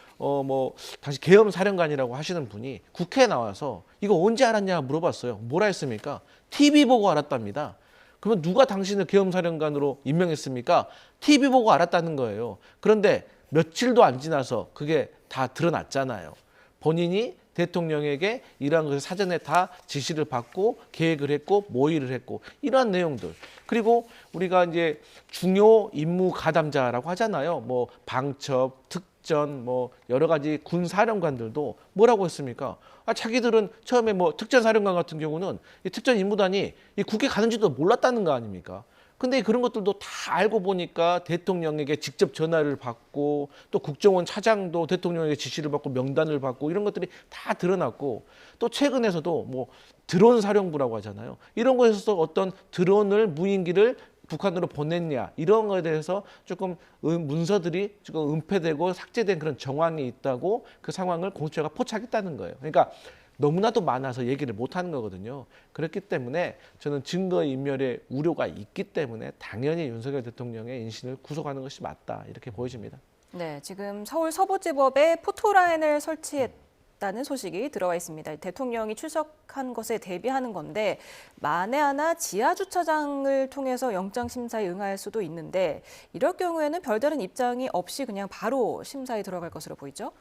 당시 계엄사령관이라고 하시는 분이 국회에 나와서 이거 언제 알았냐 물어봤어요. 뭐라 했습니까? TV 보고 알았답니다. 그러면 누가 당신을 계엄사령관으로 임명했습니까? TV 보고 알았다는 거예요. 그런데 며칠도 안 지나서 그게 다 드러났잖아요. 본인이 대통령에게 이러한 것을 사전에 다 지시를 받고 계획을 했고 모의를 했고 이러한 내용들. 그리고 우리가 이제 중요 임무 가담자라고 하잖아요. 뭐 방첩, 특전, 뭐 여러 가지 군 사령관들도 뭐라고 했습니까? 자기들은 처음에 뭐 특전 사령관 같은 경우는 이 특전 임무단이 이 국회 가는지도 몰랐다는 거 아닙니까? 근데 그런 것들도 다 알고 보니까 대통령에게 직접 전화를 받고 또 국정원 차장도 대통령에게 지시를 받고 명단을 받고 이런 것들이 다 드러났고, 또 최근에서도 뭐 드론 사령부라고 하잖아요. 이런 거에서 어떤 드론을 무인기를 북한으로 보냈냐 이런 거에 대해서 조금 문서들이 조금 은폐되고 삭제된 그런 정황이 있다고 그 상황을 공수처가 포착했다는 거예요. 그러니까 너무나도 많아서 얘기를 못하는 거거든요. 그렇기 때문에 저는 증거인멸의 우려가 있기 때문에 당연히 윤석열 대통령의 인신을 구속하는 것이 맞다 이렇게 보여집니다. 네, 지금 서울 서부지법에 포토라인을 설치했다는 소식이 들어와 있습니다. 대통령이 출석한 것에 대비하는 건데 만에 하나 지하 주차장을 통해서 영장 심사에 응할 수도 있는데 이럴 경우에는 별다른 입장이 없이 그냥 바로 심사에 들어갈 것으로 보이죠?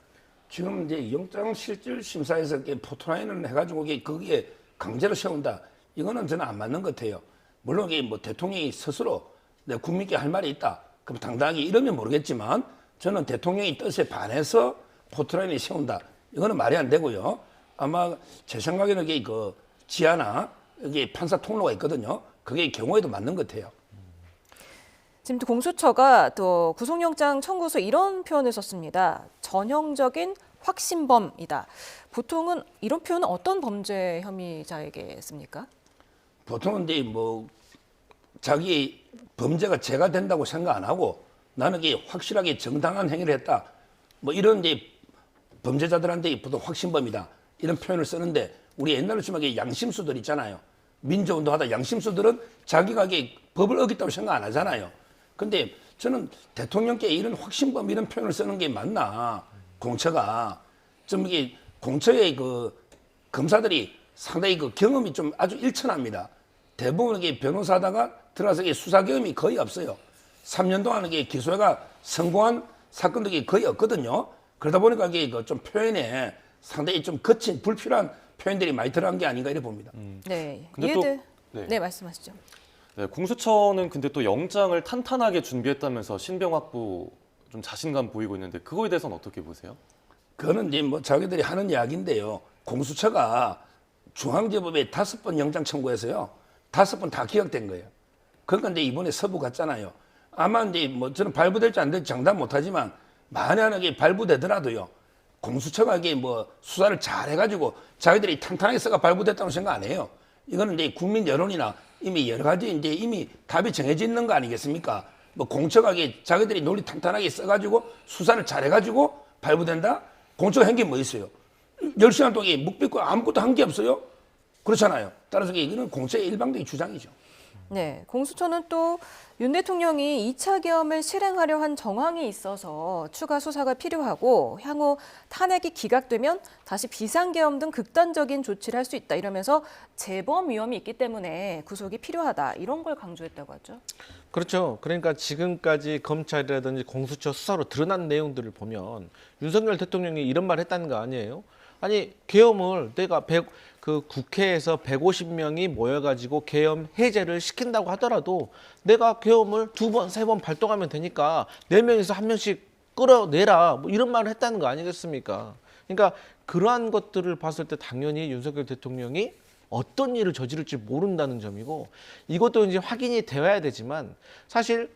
지금 이제 영장 실질 심사에서 포토라인을 해가지고 거기에 강제로 세운다. 이거는 저는 안 맞는 것 같아요. 물론 이게 뭐 대통령이 스스로 내 국민께 할 말이 있다. 그럼 당당하게 이러면 모르겠지만 저는 대통령의 뜻에 반해서 포토라인을 세운다. 이거는 말이 안 되고요. 아마 제 생각에는 이게 그 지하나 여기 판사 통로가 있거든요. 그게 경우에도 맞는 것 같아요. 지금 또 공수처가 또 구속영장 청구서 이런 표현을 썼습니다. 전형적인 확신범이다. 보통은 이런 표현은 어떤 범죄 혐의자에게 씁니까? 보통은 이제 뭐 자기 범죄가 죄가 된다고 생각 안 하고 나는 이게 확실하게 정당한 행위를 했다. 뭐 이런 이제 범죄자들한테 보통 확신범이다. 이런 표현을 쓰는데 우리 옛날로 치면 양심수들 있잖아요. 민주운동하다 양심수들은 자기가 이게 법을 어겼다고 생각 안 하잖아요. 근데 저는 대통령께 이런 확신범 이런 표현을 쓰는 게 맞나? 공처가 좀 이게 공처의 그 검사들이 상당히 그 경험이 좀 아주 일천합니다. 대부분 이게 변호사다가 들어가서 이게 수사 경험이 거의 없어요. 3년 동안 이게 기소가 성공한 사건들이 거의 없거든요. 그러다 보니까 이게 그 좀 표현에 상당히 좀 거친 불필요한 표현들이 많이 들어간 게 아닌가 이렇게 봅니다. 네, 근데 또- 이해들. 네. 네, 말씀하시죠. 네, 공수처는 근데 또 영장을 탄탄하게 준비했다면서 신병 확보 좀 자신감 보이고 있는데 그거에 대해서는 어떻게 보세요? 그거는 이제 뭐 자기들이 하는 이야기인데요. 공수처가 중앙지법에 5번 영장 청구해서요. 5번 다 기각된 거예요. 그러니까 이제 이번에 서부 갔잖아요. 아마 이제 뭐 저는 발부될지 안 될지 장담 못하지만 만약에 발부되더라도요. 공수처가 이게 뭐 수사를 잘 해가지고 자기들이 탄탄하게 써가 발부됐다고 생각 안 해요. 이거는 이제 국민 여론이나 이미 여러 가지 이제 이미 답이 정해져 있는 거 아니겠습니까? 뭐 공처가 이게 자기들이 논리 탄탄하게 써가지고 수사를 잘 해가지고 발부된다? 공처가 한 게 뭐 있어요? 10시간 동안 묵비고 아무것도 한 게 없어요? 그렇잖아요. 따라서 이거는 공처의 일방적인 주장이죠. 네, 공수처는 또 윤 대통령이 2차 계엄을 실행하려 한 정황이 있어서 추가 수사가 필요하고 향후 탄핵이 기각되면 다시 비상계엄 등 극단적인 조치를 할 수 있다 이러면서 재범 위험이 있기 때문에 구속이 필요하다 이런 걸 강조했다고 하죠. 그렇죠. 그러니까 지금까지 검찰이라든지 공수처 수사로 드러난 내용들을 보면 윤석열 대통령이 이런 말 했다는 거 아니에요? 아니 계엄을 내가 그 국회에서 150명이 모여가지고 계엄 해제를 시킨다고 하더라도 내가 계엄을 2번, 3번 발동하면 되니까 4명에서 1명씩 끌어내라 뭐 이런 말을 했다는 거 아니겠습니까? 그러니까 그러한 것들을 봤을 때 당연히 윤석열 대통령이 어떤 일을 저지를지 모른다는 점이고 이것도 이제 확인이 되어야 되지만 사실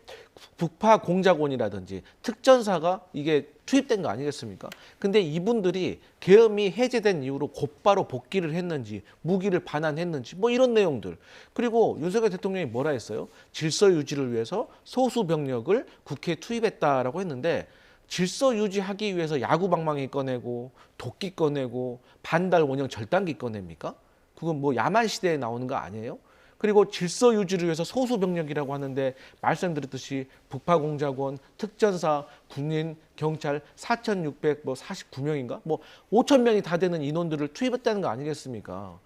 북파 공작원이라든지 특전사가 이게 투입된 거 아니겠습니까? 근데 이분들이 계엄이 해제된 이후로 곧바로 복귀를 했는지 무기를 반환했는지 뭐 이런 내용들 그리고 윤석열 대통령이 뭐라 했어요? 질서 유지를 위해서 소수 병력을 국회에 투입했다라고 했는데 질서 유지하기 위해서 야구방망이 꺼내고 도끼 꺼내고 반달 원형 절단기 꺼냅니까? 그건 뭐 야만 시대에 나오는 거 아니에요? 그리고 질서 유지를 위해서 소수 병력이라고 하는데 말씀드렸듯이 북파공작원, 특전사, 군인, 경찰 4,649명인가? 뭐 5,000명이 다 되는 인원들을 투입했다는 거 아니겠습니까?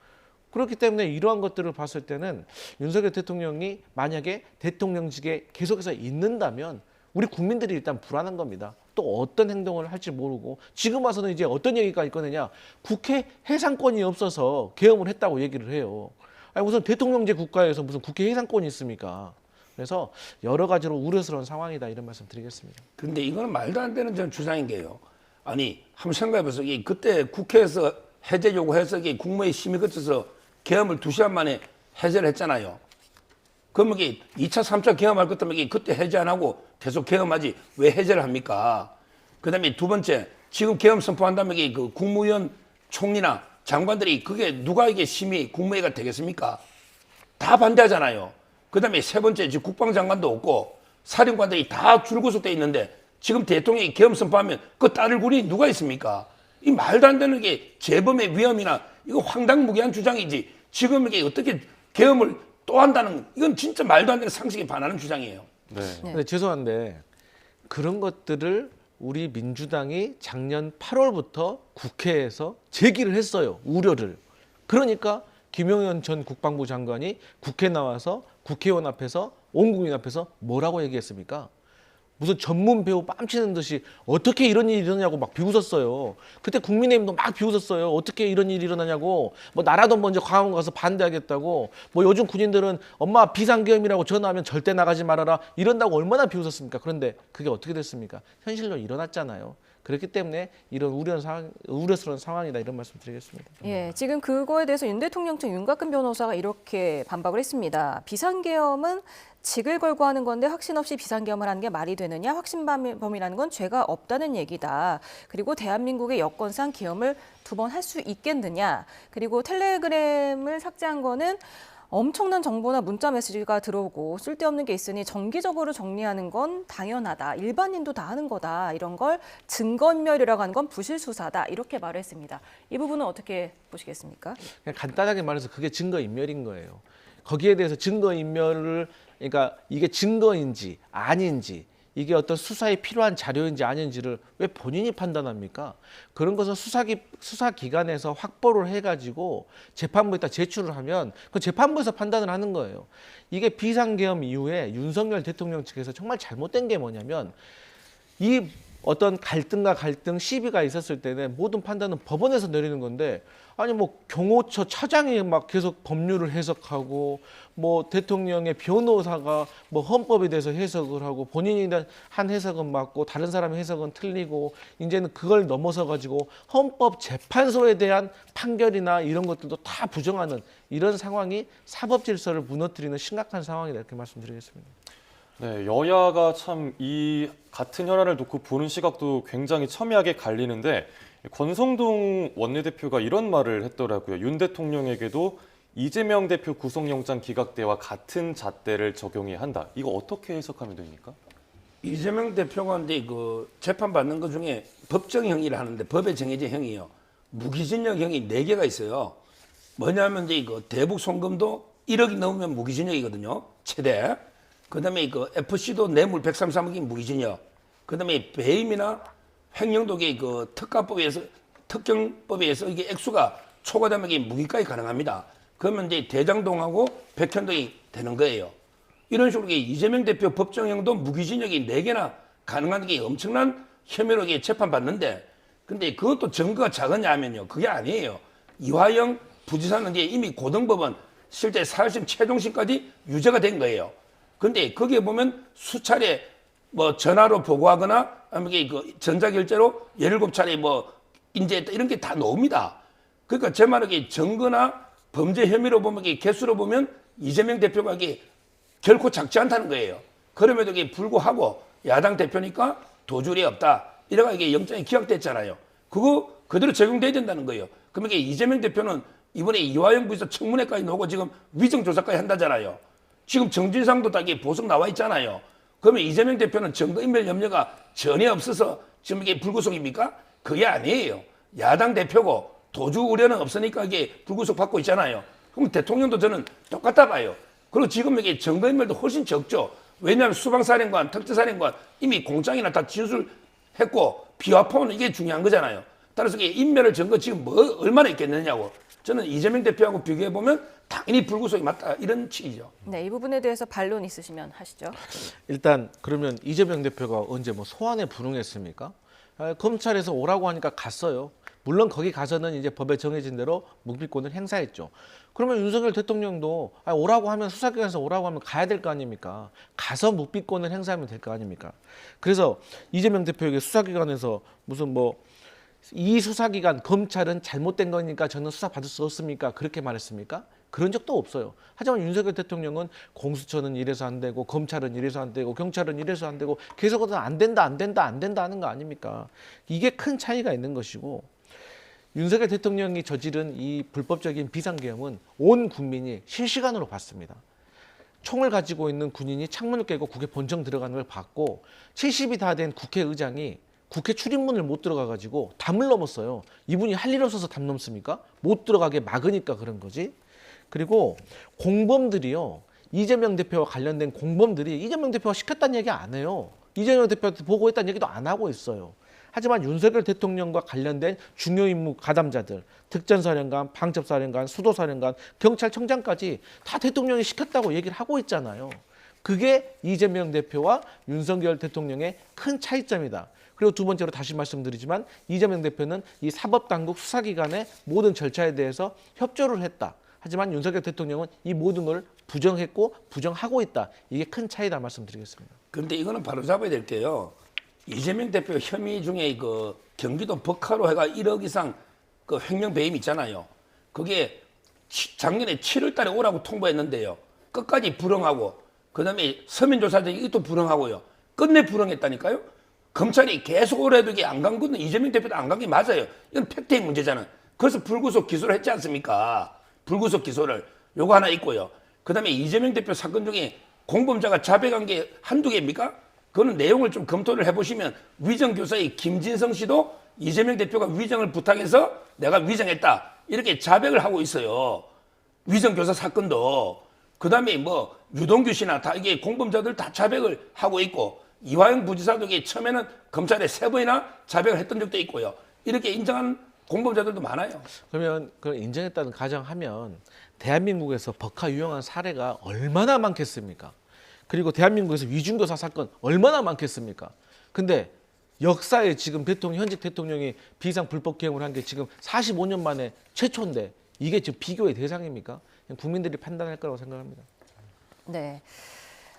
그렇기 때문에 이러한 것들을 봤을 때는 윤석열 대통령이 만약에 대통령직에 계속해서 있는다면 우리 국민들이 일단 불안한 겁니다. 또 어떤 행동을 할지 모르고 지금 와서는 이제 어떤 얘기까지 꺼내냐. 국회 해산권이 없어서 계엄을 했다고 얘기를 해요. 아니 무슨 대통령제 국가에서 무슨 국회 해산권이 있습니까? 그래서 여러 가지로 우려스러운 상황이다 이런 말씀 드리겠습니다. 근데 이거는 말도 안 되는 전 주장인 게요. 아니 한번 생각해보세요. 그때 국회에서 해제 요구해서 국무회의 심의 거쳐서 계엄을 2시간 만에 해제를 했잖아요. 그러면 2차, 3차 계엄할 것 때문에 그때 해제 안 하고 계속 계엄하지 왜 해제를 합니까? 그다음에 두 번째, 지금 계엄 선포한다면 그 국무위원 총리나 장관들이 그게 누가 이게 심의 국무회의가 되겠습니까? 다 반대하잖아요. 그다음에 세 번째, 지금 국방장관도 없고 사령관들이 다 줄구석돼 있는데 지금 대통령이 계엄 선포하면 그 따를 군이 누가 있습니까? 이 말도 안 되는 게 재범의 위험이나 이거 황당무계한 주장이지. 지금 이게 어떻게 계엄을 또 한다는 이건 진짜 말도 안 되는 상식에 반하는 주장이에요. 네. 근데 죄송한데 그런 것들을 우리 민주당이 작년 8월부터 국회에서 제기를 했어요. 우려를. 그러니까 김용현 전 국방부 장관이 국회 나와서 국회의원 앞에서 온 국민 앞에서 뭐라고 얘기했습니까? 무슨 전문 배우 뺨치는 듯이 어떻게 이런 일이 일어나냐고 막 비웃었어요. 그때 국민의힘도 막 비웃었어요. 어떻게 이런 일이 일어나냐고. 뭐 나라도 먼저 광화문 가서 반대하겠다고. 뭐 요즘 군인들은 엄마 비상계엄이라고 전화하면 절대 나가지 말아라. 이런다고 얼마나 비웃었습니까? 그런데 그게 어떻게 됐습니까? 현실로 일어났잖아요. 그렇기 때문에 이런 우려스러운 상황이다 이런 말씀 드리겠습니다. 예, 지금 그거에 대해서 윤 대통령 측 윤곽근 변호사가 이렇게 반박을 했습니다. 비상계엄은 직을 걸고 하는 건데 확신 없이 비상계엄을 하는 게 말이 되느냐? 확신범이라는 건 죄가 없다는 얘기다. 그리고 대한민국의 여건상 계엄을 2번 할 수 있겠느냐? 그리고 텔레그램을 삭제한 거는 엄청난 정보나 문자 메시지가 들어오고 쓸데없는 게 있으니 정기적으로 정리하는 건 당연하다. 일반인도 다 하는 거다. 이런 걸 증거인멸이라고 하는 건 부실수사다. 이렇게 말했습니다. 이 부분은 어떻게 보시겠습니까? 그냥 간단하게 말해서 그게 증거인멸인 거예요. 거기에 대해서 증거인멸을 그러니까 이게 증거인지 아닌지 이게 어떤 수사에 필요한 자료인지 아닌지를 왜 본인이 판단합니까? 그런 것은 수사기관에서 확보를 해가지고 재판부에다 제출을 하면 그 재판부에서 판단을 하는 거예요. 이게 비상계엄 이후에 윤석열 대통령 측에서 정말 잘못된 게 뭐냐면 이 어떤 갈등, 시비가 있었을 때는 모든 판단은 법원에서 내리는 건데 아니 뭐 경호처 차장이 막 계속 법률을 해석하고 뭐 대통령의 변호사가 뭐 헌법에 대해서 해석을 하고 본인이 한 해석은 맞고 다른 사람의 해석은 틀리고 이제는 그걸 넘어서 가지고 헌법재판소에 대한 판결이나 이런 것들도 다 부정하는 이런 상황이 사법 질서를 무너뜨리는 심각한 상황이다 이렇게 말씀드리겠습니다. 네, 여야가 참 이 같은 현안을 놓고 보는 시각도 굉장히 첨예하게 갈리는데 권성동 원내대표가 이런 말을 했더라고요. 윤 대통령에게도 이재명 대표 구속영장 기각 때와 같은 잣대를 적용해야 한다. 이거 어떻게 해석하면 됩니까? 이재명 대표가 근데 그 재판 받는 것 중에 법정형이라 하는데 법에 정해진 형이요. 무기징역형이 4개가 있어요. 뭐냐면 이제 그 대북 송금도 1억이 넘으면 무기징역이거든요. 최대. 그다음에 그 FC도 뇌물 133억이 무기징역. 그다음에 배임이나 횡령독의 그 특경법에 의해서 이게 액수가 초과되면 이게 무기까지 가능합니다. 그러면 이제 대장동하고 백현동이 되는 거예요. 이런 식으로 이재명 대표 법정형도 무기징역이 4개나 가능한 게 엄청난 혐의로 이게 재판받는데, 근데 그것도 증거가 작으냐 하면요. 그게 아니에요. 이화영 부지사는 이제 이미 고등법원 실제 4심 최종심까지 유죄가 된 거예요. 근데 거기에 보면 수차례 뭐 전화로 보고하거나 아니면 이게 그 전자결제로 17차례 뭐 인제했다 이런 게 다 나옵니다. 그러니까 제 말은 이게 증거나 범죄 혐의로 보면 이게 개수로 보면 이재명 대표가 이게 결코 작지 않다는 거예요. 그럼에도 이게 불구하고 야당 대표니까 도주리 없다. 이래가 이게 영장이 기각됐잖아요. 그거 그대로 적용돼야 된다는 거예요. 그러면 이게 이재명 대표는 이번에 이화영 부지사 청문회까지 나오고 지금 위정조사까지 한다잖아요. 지금 정진상도 다 이게 보석 나와 있잖아요. 그러면 이재명 대표는 증거인멸 염려가 전혀 없어서 지금 이게 불구속입니까? 그게 아니에요. 야당 대표고 도주 우려는 없으니까 이게 불구속 받고 있잖아요. 그럼 대통령도 저는 똑같다 봐요. 그리고 지금 이게 증거인멸도 훨씬 적죠. 왜냐하면 수방사령관, 특전사령관 이미 공장이나 다 진술했고 비화포는 이게 중요한 거잖아요. 따라서 이게 인멸을 증거 지금 뭐 얼마나 있겠느냐고. 저는 이재명 대표하고 비교해 보면 당연히 불구속이 맞다 이런 취지죠. 네, 이 부분에 대해서 반론 있으시면 하시죠. 일단 그러면 이재명 대표가 언제 뭐 소환에 불응했습니까? 검찰에서 오라고 하니까 갔어요. 물론 거기 가서는 이제 법에 정해진 대로 묵비권을 행사했죠. 그러면 윤석열 대통령도 오라고 하면 수사기관에서 오라고 하면 가야 될 거 아닙니까? 가서 묵비권을 행사하면 될 거 아닙니까? 그래서 이재명 대표에게 수사기관에서 무슨 뭐 이 수사기관 검찰은 잘못된 거니까 저는 수사 받을 수 없습니까? 그렇게 말했습니까? 그런 적도 없어요. 하지만 윤석열 대통령은 공수처는 이래서 안 되고 검찰은 이래서 안 되고 경찰은 이래서 안 되고 계속해서 안 된다 하는 거 아닙니까? 이게 큰 차이가 있는 것이고 윤석열 대통령이 저지른 이 불법적인 비상계엄은 온 국민이 실시간으로 봤습니다. 총을 가지고 있는 군인이 창문을 깨고 국회 본청 들어가는 걸 봤고 70이 다 된 국회의장이 국회 출입문을 못 들어가가지고 담을 넘었어요. 이분이 할 일 없어서 담 넘습니까? 못 들어가게 막으니까 그런 거지. 그리고 공범들이요. 이재명 대표와 관련된 공범들이 이재명 대표가 시켰다는 얘기 안 해요. 이재명 대표한테 보고했다는 얘기도 안 하고 있어요. 하지만 윤석열 대통령과 관련된 중요 임무 가담자들, 특전사령관, 방첩사령관, 수도사령관, 경찰청장까지 다 대통령이 시켰다고 얘기를 하고 있잖아요. 그게 이재명 대표와 윤석열 대통령의 큰 차이점이다. 그리고 두 번째로 다시 말씀드리지만 이재명 대표는 이 사법당국 수사기관의 모든 절차에 대해서 협조를 했다. 하지만 윤석열 대통령은 이 모든 걸 부정했고 부정하고 있다. 이게 큰 차이다 말씀드리겠습니다. 그런데 이거는 바로 잡아야 될 게요. 이재명 대표 혐의 중에 그 경기도 버카로 해가 1억 이상 그 횡령 배임 있잖아요. 그게 작년에 7월 달에 오라고 통보했는데요. 끝까지 불응하고 그다음에 서면조사장이 이것도 불응하고요. 끝내 불응했다니까요. 검찰이 계속 오래도 이게 안 간 거는 이재명 대표도 안 간 게 맞아요. 이건 팩트의 문제잖아요. 그래서 불구속 기소를 했지 않습니까? 불구속 기소를. 요거 하나 있고요. 그다음에 이재명 대표 사건 중에 공범자가 자백한 게 한두 개입니까? 그거는 내용을 좀 검토를 해보시면 위정교사의 김진성 씨도 이재명 대표가 위정을 부탁해서 내가 위정했다. 이렇게 자백을 하고 있어요. 위정교사 사건도. 그다음에 뭐 유동규 씨나 다 이게 공범자들 다 자백을 하고 있고 이화영 부지사도 이게 처음에는 검찰에 3번이나 자백을 했던 적도 있고요. 이렇게 인정한 공범자들도 많아요. 그러면 그걸 인정했다는 가정하면 대한민국에서 버카 유용한 사례가 얼마나 많겠습니까? 그리고 대한민국에서 위중교사 사건 얼마나 많겠습니까? 근데 역사에 지금 현직 대통령이 비상 불법 계엄을 한 게 지금 45년 만에 최초인데 이게 지금 비교의 대상입니까? 국민들이 판단할 거라고 생각합니다. 네.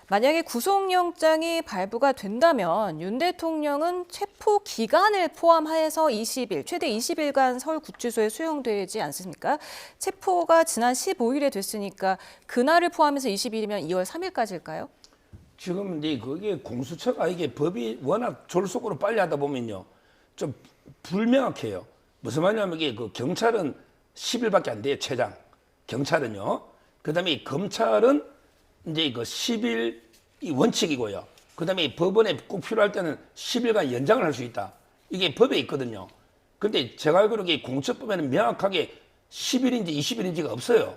만약에 구속영장이 발부가 된다면 윤 대통령은 체포 기간을 포함해서 20일, 최대 20일간 서울구치소에 수용되지 않습니까? 체포가 지난 15일에 됐으니까 그날을 포함해서 20일이면 2월 3일까지일까요? 지금 이제 그게 공수처가 이게 법이 워낙 졸속으로 빨리 하다 보면요. 좀 불명확해요. 무슨 말이냐면 이게 그 경찰은 10일밖에 안 돼요, 최장. 경찰은요. 그다음에 검찰은 이제 그 10일이 원칙이고요. 그다음에 법원에 꼭 필요할 때는 10일간 연장을 할 수 있다. 이게 법에 있거든요. 근데 제가 알기로 이게 공처법에는 명확하게 10일인지 20일인지가 없어요.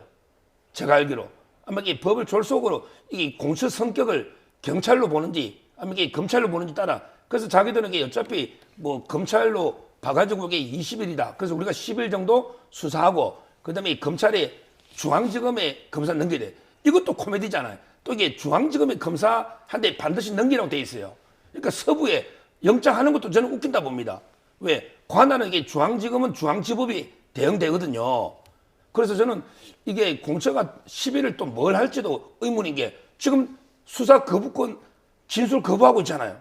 제가 알기로. 아마 이게 법을 졸속으로 이게 공처 성격을 경찰로 보는지 아니면 이게 검찰로 보는지 따라. 그래서 자기들은 이게 어차피 뭐 검찰로 봐가지고 이게 20일이다. 그래서 우리가 10일 정도 수사하고 그다음에 검찰에 중앙지검에 검사 넘겨야 돼. 이것도 코미디잖아요. 또 이게 중앙지검에 검사한테 반드시 넘기라고 돼 있어요. 그러니까 서부에 영장하는 것도 저는 웃긴다 봅니다. 왜? 관할은 이게 중앙지검은 중앙지법이 대응되거든요. 그래서 저는 이게 공처가 10일을 또 뭘 할지도 의문인 게 지금 수사 거부권 진술 거부하고 있잖아요.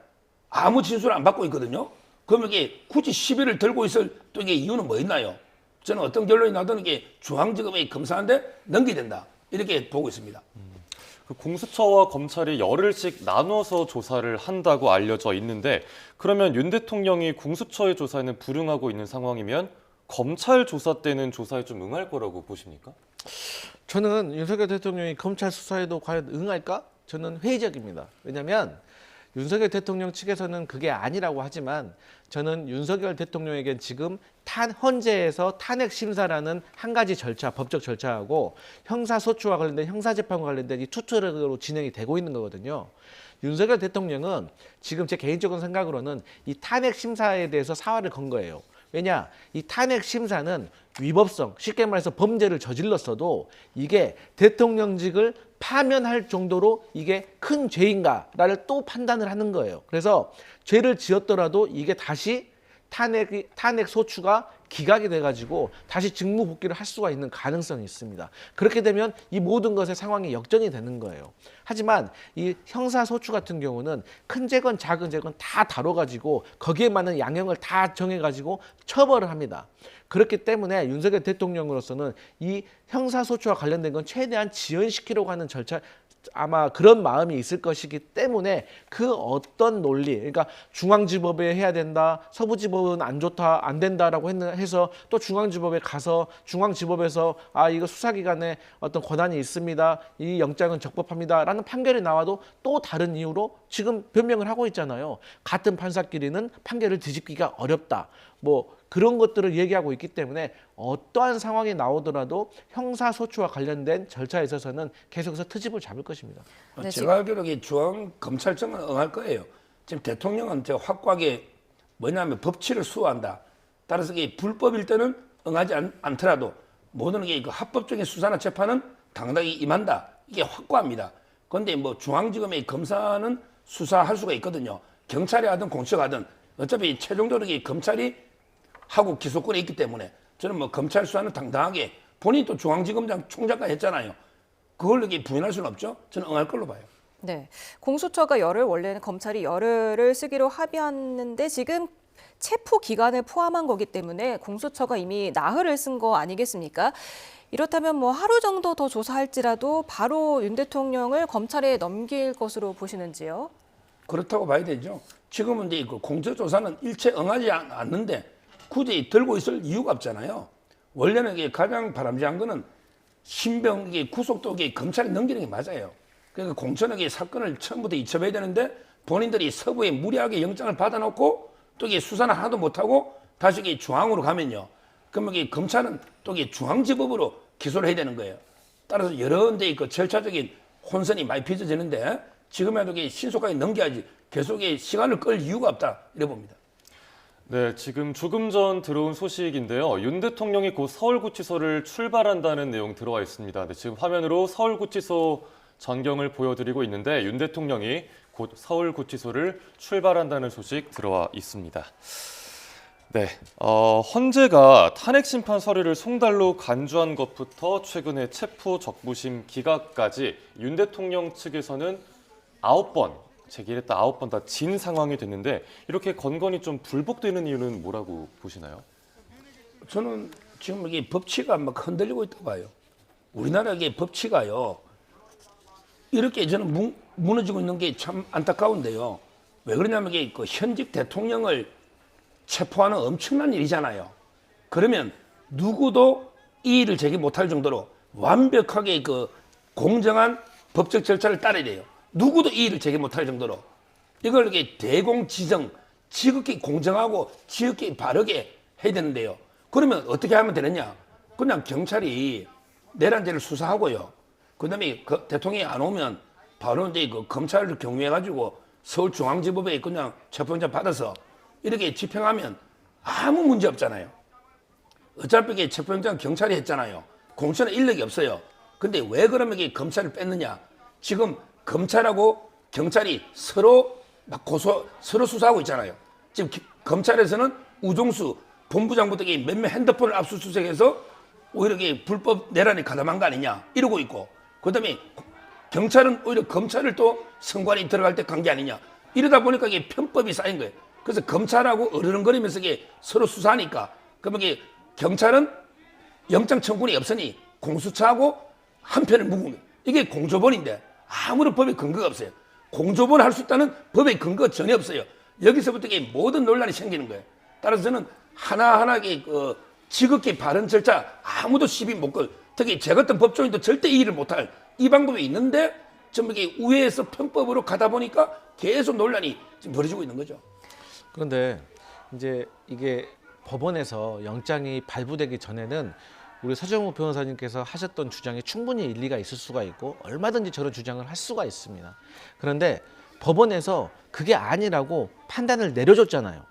아무 진술 안 받고 있거든요. 그러면 이게 굳이 10일을 들고 있을 또 이게 이유는 뭐 있나요? 저는 어떤 결론이 나든 이게 중앙지검에 검사한테 넘겨야 된다. 이렇게 보고 있습니다. 그 공수처와 검찰이 열흘씩 나눠서 조사를 한다고 알려져 있는데 그러면 윤 대통령이 공수처의 조사에는 불응하고 있는 상황이면 검찰 조사 때는 조사에 좀 응할 거라고 보십니까? 저는 윤석열 대통령이 검찰 수사에도 과연 응할까? 저는 회의적입니다. 왜냐하면 윤석열 대통령 측에서는 그게 아니라고 하지만 저는 윤석열 대통령에겐 지금 헌재에서 탄핵 심사라는 한 가지 절차, 법적 절차하고 형사소추와 관련된 형사재판과 관련된 이 투트랙으로 진행이 되고 있는 거거든요. 윤석열 대통령은 지금 제 개인적인 생각으로는 이 탄핵 심사에 대해서 사활을 건 거예요. 왜냐? 이 탄핵 심사는 위법성, 쉽게 말해서 범죄를 저질렀어도 이게 대통령직을 파면할 정도로 이게 큰 죄인가를 또 판단을 하는 거예요. 그래서 죄를 지었더라도 이게 다시 탄핵 소추가 기각이 돼가지고 다시 직무 복귀를 할 수가 있는 가능성이 있습니다. 그렇게 되면 이 모든 것의 상황이 역전이 되는 거예요. 하지만 이 형사 소추 같은 경우는 큰 죄건 작은 죄건 다 다뤄가지고 거기에 맞는 양형을 다 정해가지고 처벌을 합니다. 그렇기 때문에 윤석열 대통령으로서는 이 형사 소추와 관련된 건 최대한 지연시키려고 하는 절차 아마 그런 마음이 있을 것이기 때문에 그 어떤 논리, 그러니까 중앙지법에 해야 된다, 서부지법은 안 좋다, 안 된다라고 해서 또 중앙지법에 가서 중앙지법에서 이거 수사기관에 어떤 권한이 있습니다, 이 영장은 적법합니다라는 판결이 나와도 또 다른 이유로 지금 변명을 하고 있잖아요. 같은 판사끼리는 판결을 뒤집기가 어렵다. 뭐 그런 것들을 얘기하고 있기 때문에 어떠한 상황이 나오더라도 형사소추와 관련된 절차에 있어서는 계속해서 트집을 잡을 것입니다. 네, 제가 알기로 중앙검찰청은 응할 거예요. 지금 대통령은 확고하게 뭐냐면 법치를 수호한다. 따라서 이게 불법일 때는 응하지 않더라도 모든 게 합법적인 수사나 재판은 당당히 임한다. 이게 확고합니다. 그런데 뭐 중앙지검의 검사는 수사할 수가 있거든요. 경찰이 하든 공처가 하든 어차피 최종적으로 검찰이 하고 기소권에 있기 때문에 저는 뭐 검찰 수사는 당당하게 본인이 또 중앙지검장 총장까지 했잖아요. 그걸 이렇게 부인할 수는 없죠. 저는 응할 걸로 봐요. 네, 공수처가 열흘, 원래는 검찰이 열흘을 쓰기로 합의했는데 지금 체포 기간을 포함한 거기 때문에 공수처가 이미 나흘을 쓴 거 아니겠습니까? 이렇다면 뭐 하루 정도 더 조사할지라도 바로 윤 대통령을 검찰에 넘길 것으로 보시는지요? 그렇다고 봐야 되죠. 지금은 이제 그 공처조사는 일체 응하지 않는데 굳이 들고 있을 이유가 없잖아요. 원래는 이게 가장 바람직한 거는 신병 구속도 검찰에 넘기는 게 맞아요. 그러니까 공처는 사건을 처음부터 이첩해야 되는데 본인들이 서부에 무리하게 영장을 받아놓고 또 수사는 하나도 못하고 다시 중앙으로 가면요. 그러면 검찰은 또 중앙지법으로 기소를 해야 되는 거예요. 따라서 여러 데 절차적인 혼선이 많이 빚어지는데 지금이라도 신속하게 넘겨야지 계속 시간을 끌 이유가 없다 이래 봅니다. 네, 지금 조금 전 들어온 소식인데요. 윤 대통령이 곧 서울구치소를 출발한다는 내용 들어와 있습니다. 네, 지금 화면으로 서울구치소 전경을 보여드리고 있는데 윤 대통령이 곧 서울구치소를 출발한다는 소식 들어와 있습니다. 네, 헌재가 탄핵 심판 서류를 송달로 간주한 것부터 최근에 체포 적부심 기각까지 윤 대통령 측에서는 9번 제기를 했다 9번 다 진 상황이 됐는데 이렇게 건건이 좀 불복되는 이유는 뭐라고 보시나요? 저는 지금 이게 법치가 막 흔들리고 있다고 봐요. 우리나라 법치가요. 이렇게 저는 무너지고 있는 게 참 안타까운데요. 왜 그러냐면 이게 그 현직 대통령을 체포하는 엄청난 일이잖아요. 그러면 누구도 이 일을 제기 못할 정도로 완벽하게 그 공정한 법적 절차를 따라야 돼요. 누구도 이 일을 제기 못할 정도로 이걸 이렇게 대공지정, 지극히 공정하고 지극히 바르게 해야 되는데요. 그러면 어떻게 하면 되느냐? 그냥 경찰이 내란죄를 수사하고요. 그다음에 그 대통령이 안 오면 바로 이제 그 검찰을 경유해가지고 서울중앙지법에 그냥 체포영장 받아서 이렇게 집행하면 아무 문제 없잖아요. 어차피 이게 체포영장 경찰이 했잖아요. 공천은 인력이 없어요. 근데 왜 그러면 이게 검찰을 뺐느냐? 지금 검찰하고 경찰이 서로 막 서로 수사하고 있잖아요. 지금 검찰에서는 우종수 본부장부터 몇몇 핸드폰을 압수수색해서 오히려 이게 불법 내란에 가담한 거 아니냐 이러고 있고, 그다음에 경찰은 오히려 검찰을 또 선관위 들어갈 때 간 게 아니냐 이러다 보니까 이게 편법이 쌓인 거예요. 그래서 검찰하고 어르렁거리면서 이게 서로 수사하니까 그러면 이게 경찰은 영장 청구권이 없으니 공수처하고 한 편을 묵은 거예요. 이게 공조본인데 아무런 법의 근거가 없어요. 공조본 할 수 있다는 법의 근거가 전혀 없어요. 여기서부터 이게 모든 논란이 생기는 거예요. 따라서 저는 하나하나 그 지극히 바른 절차 아무도 시비 못 걸, 특히 제 같은 법조인도 절대 이 일을 못할 이 방법이 있는데 전부 이게 우회해서 편법으로 가다 보니까 계속 논란이 지금 벌어지고 있는 거죠. 그런데 이제 이게 법원에서 영장이 발부되기 전에는 우리 서정우 변호사님께서 하셨던 주장에 충분히 일리가 있을 수가 있고 얼마든지 저런 주장을 할 수가 있습니다. 그런데 법원에서 그게 아니라고 판단을 내려줬잖아요.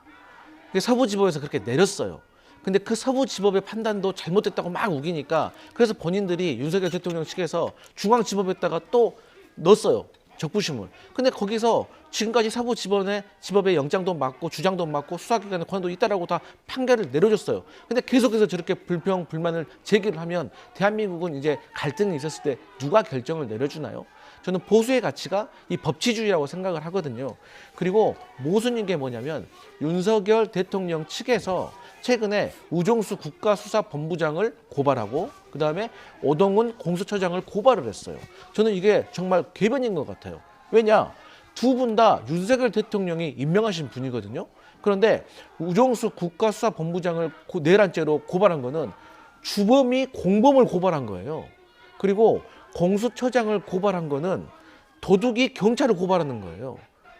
서부지법에서 그렇게 내렸어요. 근데 그 서부지법의 판단도 잘못됐다고 막 우기니까 그래서 본인들이 윤석열 대통령 측에서 중앙지법에다가 또 넣었어요. 적부심을. 근데 거기서 지금까지 서부지법의 영장도 맞고 주장도 맞고 수사기관의 권한도 있다라고 다 판결을 내려줬어요. 근데 계속해서 저렇게 불평, 불만을 제기를 하면 대한민국은 이제 갈등이 있었을 때 누가 결정을 내려주나요? 저는 보수의 가치가 이 법치주의라고 생각을 하거든요. 그리고 모순인 게 뭐냐면 윤석열 대통령 측에서 최근에 우종수 국가수사본부장을 고발하고 그다음에 오동훈 공수처장을 고발을 했어요. 저는 이게 정말 궤변인 것 같아요. 왜냐? 두 분 다 윤석열 대통령이 임명하신 분이거든요. 그런데 우종수 국가수사본부장을 내란죄로 고발한 거는 주범이 공범을 고발한 거예요. 그리고 공수처장을 고발한 거는 도둑이 경찰을 고발하는 거예요.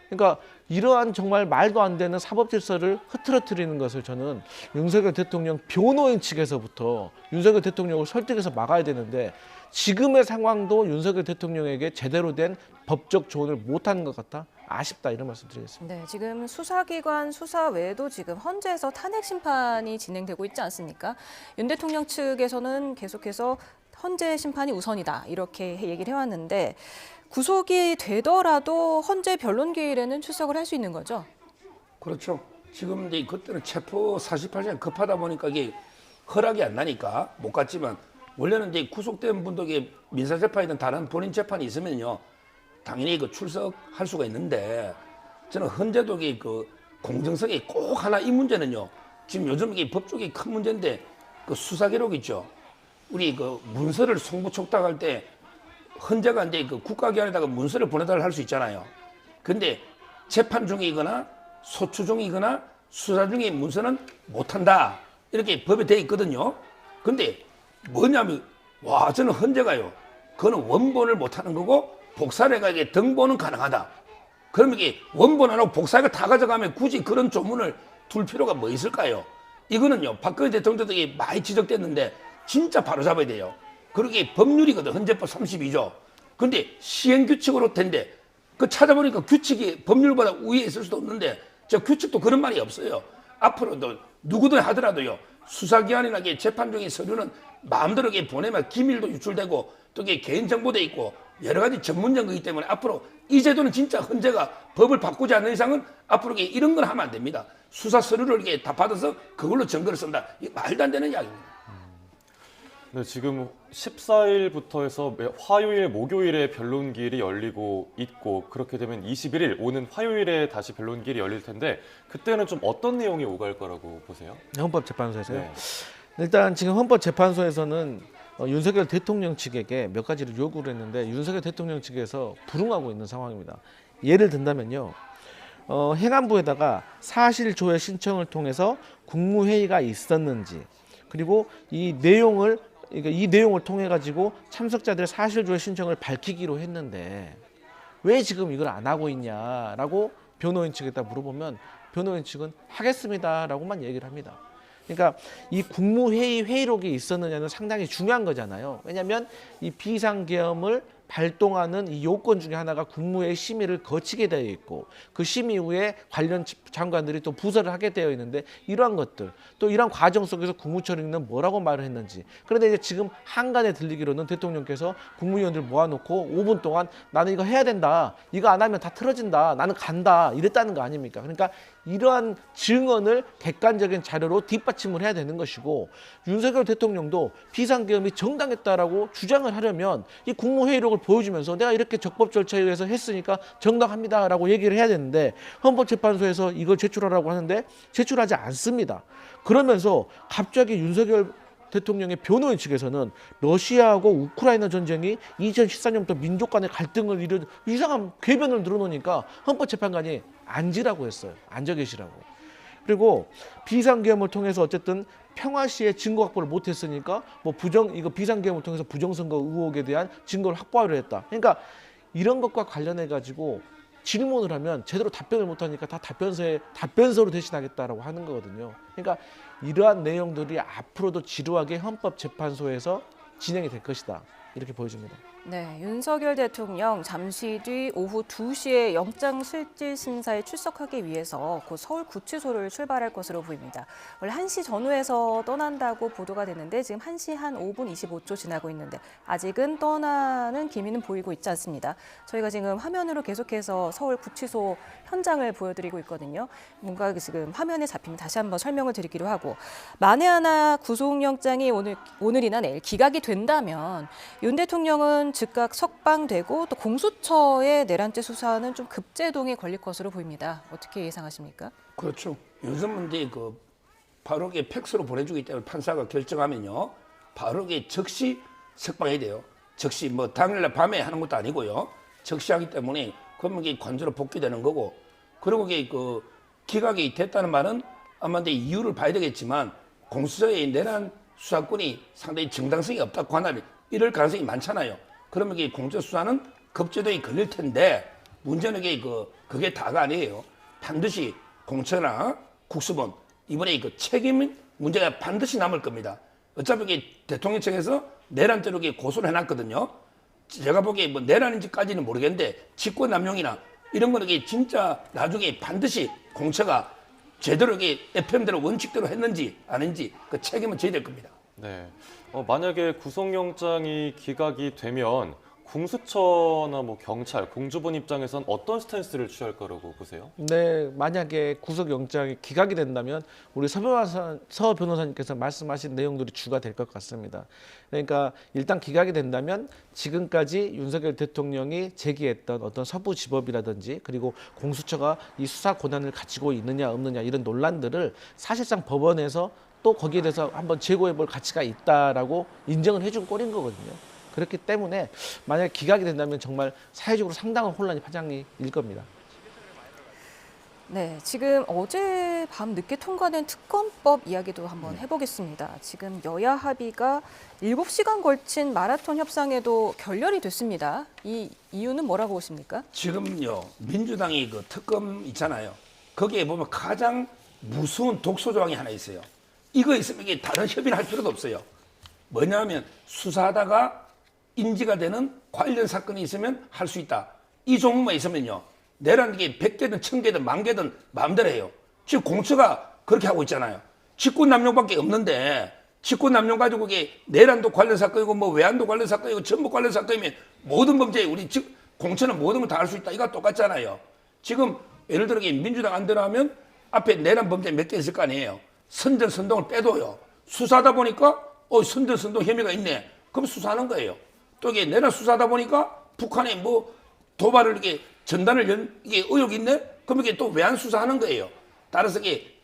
그러니까 이러한 정말 말도 안 되는 사법 질서를 흐트러뜨리는 것을 저는 윤석열 대통령 변호인 측에서부터 윤석열 대통령을 설득해서 막아야 되는데 지금의 상황도 윤석열 대통령에게 제대로 된 법적 조언을 못하는 것 같아 아쉽다 이런 말씀 드리겠습니다. 네, 지금 수사기관 수사 외에도 지금 헌재에서 탄핵 심판이 진행되고 있지 않습니까? 윤 대통령 측에서는 계속해서 헌재 심판이 우선이다 이렇게 얘기를 해왔는데 구속이 되더라도 헌재 변론기일에는 출석을 할 수 있는 거죠? 그렇죠. 지금 이제 그때는 체포 48시간 급하다 보니까 이게 허락이 안 나니까 못 갔지만 원래는 이제 구속된 분도 민사 재판이든 다른 본인 재판이 있으면요 당연히 그 출석할 수가 있는데 저는 헌재도 그 공정성이 꼭 하나 이 문제는요 지금 요즘 이게 법조계 큰 문제인데 그 수사 기록 있죠. 우리 그 문서를 송부촉탁할 때 헌재가 이제 그 국가기관에다가 문서를 보내달라 할 수 있잖아요. 근데 재판 중이거나 소추 중이거나 수사 중에 문서는 못한다 이렇게 법에 돼 있거든요. 근데 뭐냐면 와 저는 헌재가요 그거는 원본을 못하는 거고 복사를 해가 이게 등본은 가능하다. 그러면 이게 원본 안 하고 복사가 다 가져가면 굳이 그런 조문을 둘 필요가 뭐 있을까요? 이거는요 박근혜 대통령도 이게 많이 지적됐는데 진짜 바로 잡아야 돼요. 그러게 법률이거든. 헌재법 32조. 근데 시행규칙으로 된대. 그 찾아보니까 규칙이 법률보다 위에 있을 수도 없는데 저 규칙도 그런 말이 없어요. 앞으로도 누구든 하더라도요. 수사기관이나 재판 중인 서류는 마음대로 보내면 기밀도 유출되고 또 개인정보도 있고 여러 가지 전문적이기 때문에 앞으로 이 제도는 진짜 헌재가 법을 바꾸지 않는 이상은 앞으로 이런 건 하면 안 됩니다. 수사 서류를 다 받아서 그걸로 증거를 쓴다. 이게 말도 안 되는 이야기입니다. 네, 지금 14일부터 해서 화요일, 목요일에 변론기일이 열리고 있고 그렇게 되면 21일 오는 화요일에 다시 변론기일이 열릴 텐데 그때는 좀 어떤 내용이 오갈 거라고 보세요? 헌법재판소에서요. 네. 일단 지금 헌법재판소에서는 윤석열 대통령 측에게 몇 가지를 요구를 했는데 윤석열 대통령 측에서 불응하고 있는 상황입니다. 예를 든다면요. 행안부에다가 사실 조회 신청을 통해서 국무회의가 있었는지, 그리고 이 내용을 통해 가지고 참석자들의 사실 조회 신청을 밝히기로 했는데 왜 지금 이걸 안 하고 있냐라고 변호인 측에다 물어보면 변호인 측은 하겠습니다라고만 얘기를 합니다. 그러니까 이 국무회의 회의록이 있었느냐는 상당히 중요한 거잖아요. 왜냐하면 이 비상계엄을 발동하는 이 요건 중에 하나가 국무회의 심의를 거치게 되어 있고 그 심의 후에 관련 장관들이 또 부서를 하게 되어 있는데 이러한 것들 또 이러한 과정 속에서 국무처리는 뭐라고 말을 했는지. 그런데 이제 지금 한간에 들리기로는 대통령께서 국무위원들 모아놓고 5분 동안 나는 이거 해야 된다, 이거 안 하면 다 틀어진다, 나는 간다 이랬다는 거 아닙니까? 그러니까 이러한 증언을 객관적인 자료로 뒷받침을 해야 되는 것이고 윤석열 대통령도 비상계엄이 정당했다라고 주장을 하려면 이 국무회의록을 보여주면서 내가 이렇게 적법 절차에 의해서 했으니까 정당합니다라고 얘기를 해야 되는데 헌법재판소에서 이걸 제출하라고 하는데 제출하지 않습니다. 그러면서 갑자기 윤석열 대통령의 변호인 측에서는 러시아하고 우크라이나 전쟁이 2014년부터 민족 간의 갈등을 일으켜 이상한 궤변을 늘어놓으니까 헌법재판관이 앉으라고 했어요. 앉아 계시라고. 그리고 비상계엄을 통해서 어쨌든 평화 시에 증거 확보를 못했으니까 이거 비상계엄을 통해서 부정선거 의혹에 대한 증거를 확보하려 했다. 그러니까 이런 것과 관련해 가지고 질문을 하면 제대로 답변을 못하니까 다 답변서로 대신하겠다라고 하는 거거든요. 그러니까 이러한 내용들이 앞으로도 지루하게 헌법재판소에서 진행이 될 것이다. 이렇게 보여집니다. 네, 윤석열 대통령 잠시 뒤 오후 2시에 영장실질심사에 출석하기 위해서 곧 서울구치소를 출발할 것으로 보입니다. 원래 1시 전후에서 떠난다고 보도가 됐는데 지금 1시 한 5분 25초 지나고 있는데 아직은 떠나는 기미는 보이고 있지 않습니다. 저희가 지금 화면으로 계속해서 서울구치소 현장을 보여드리고 있거든요. 뭔가 지금 화면에 잡히면 다시 한번 설명을 드리기로 하고 만에 하나 구속영장이 오늘이나 내일 기각이 된다면 윤 대통령은 즉각 석방되고 또 공수처의 내란죄 수사는 좀 급제동에 걸릴 것으로 보입니다. 어떻게 예상하십니까? 그렇죠. 윤석열이 바로 팩스로 보내주기 때문에 판사가 결정하면요, 바로 즉시 석방해야 돼요. 즉시 당일날 밤에 하는 것도 아니고요. 즉시 하기 때문에 그러면 관저로 복귀되는 거고, 그리고 기각이 됐다는 말은 아마 이유를 봐야 되겠지만 공수처의 내란 수사권이 상당히 정당성이 없다고 하나 이럴 가능성이 많잖아요. 그러면 공수처 수사는 급제도에 걸릴 텐데 문제는 그게 다가 아니에요. 반드시 공처나 국수본 이번에 책임 문제가 반드시 남을 겁니다. 어차피 대통령 측에서 내란죄로 고소를 해놨거든요. 제가 보기에 내란인지까지는 모르겠는데 직권남용이나 이런 거는 진짜 나중에 반드시 공처가 제대로 FM대로 원칙대로 했는지 아닌지 그 책임은 져야 될 겁니다. 네. 만약에 구속영장이 기각이 되면 공수처나 경찰, 공주본 입장에선 어떤 스탠스를 취할 거라고 보세요? 네, 만약에 구속영장이 기각이 된다면 우리 서 변호사님께서 말씀하신 내용들이 주가 될 것 같습니다. 그러니까 일단 기각이 된다면 지금까지 윤석열 대통령이 제기했던 어떤 서부지법이라든지 그리고 공수처가 이 수사 권한을 가지고 있느냐 없느냐 이런 논란들을 사실상 법원에서 또 거기에 대해서 한번 재고해 볼 가치가 있다라고 인정을 해준 꼴인 거거든요. 그렇기 때문에 만약에 기각이 된다면 정말 사회적으로 상당한 혼란이 파장이 일 겁니다. 네, 지금 어제 밤 늦게 통과된 특검법 이야기도 한번 해보겠습니다. 지금 여야 합의가 7시간 걸친 마라톤 협상에도 결렬이 됐습니다. 이 이유는 뭐라고 보십니까? 지금요, 민주당이 특검 있잖아요. 거기에 보면 가장 무서운 독소 조항이 하나 있어요. 이거 있으면 다른 협의를 할 필요도 없어요. 뭐냐면 수사하다가 인지가 되는 관련 사건이 있으면 할 수 있다. 이 종목만 있으면요, 내란 게 100개든 1000개든 10,000개든 마음대로 해요. 지금 공처가 그렇게 하고 있잖아요. 직권남용밖에 없는데 직권남용 가지고 내란도 관련 사건이고 외환도 관련 사건이고 전부 관련 사건이면 모든 범죄에 우리 공처는 모든 걸 다 할 수 있다. 이거 똑같잖아요. 지금 예를 들어 민주당 안 들어가면 앞에 내란 범죄 몇 개 있을 거 아니에요. 선전선동을 빼도요. 수사하다 보니까 선전선동 혐의가 있네. 그럼 수사하는 거예요. 또 내란 수사하다 보니까 북한에 도발을 전단을 의혹이 있네. 그럼 또 외환 수사하는 거예요. 따라서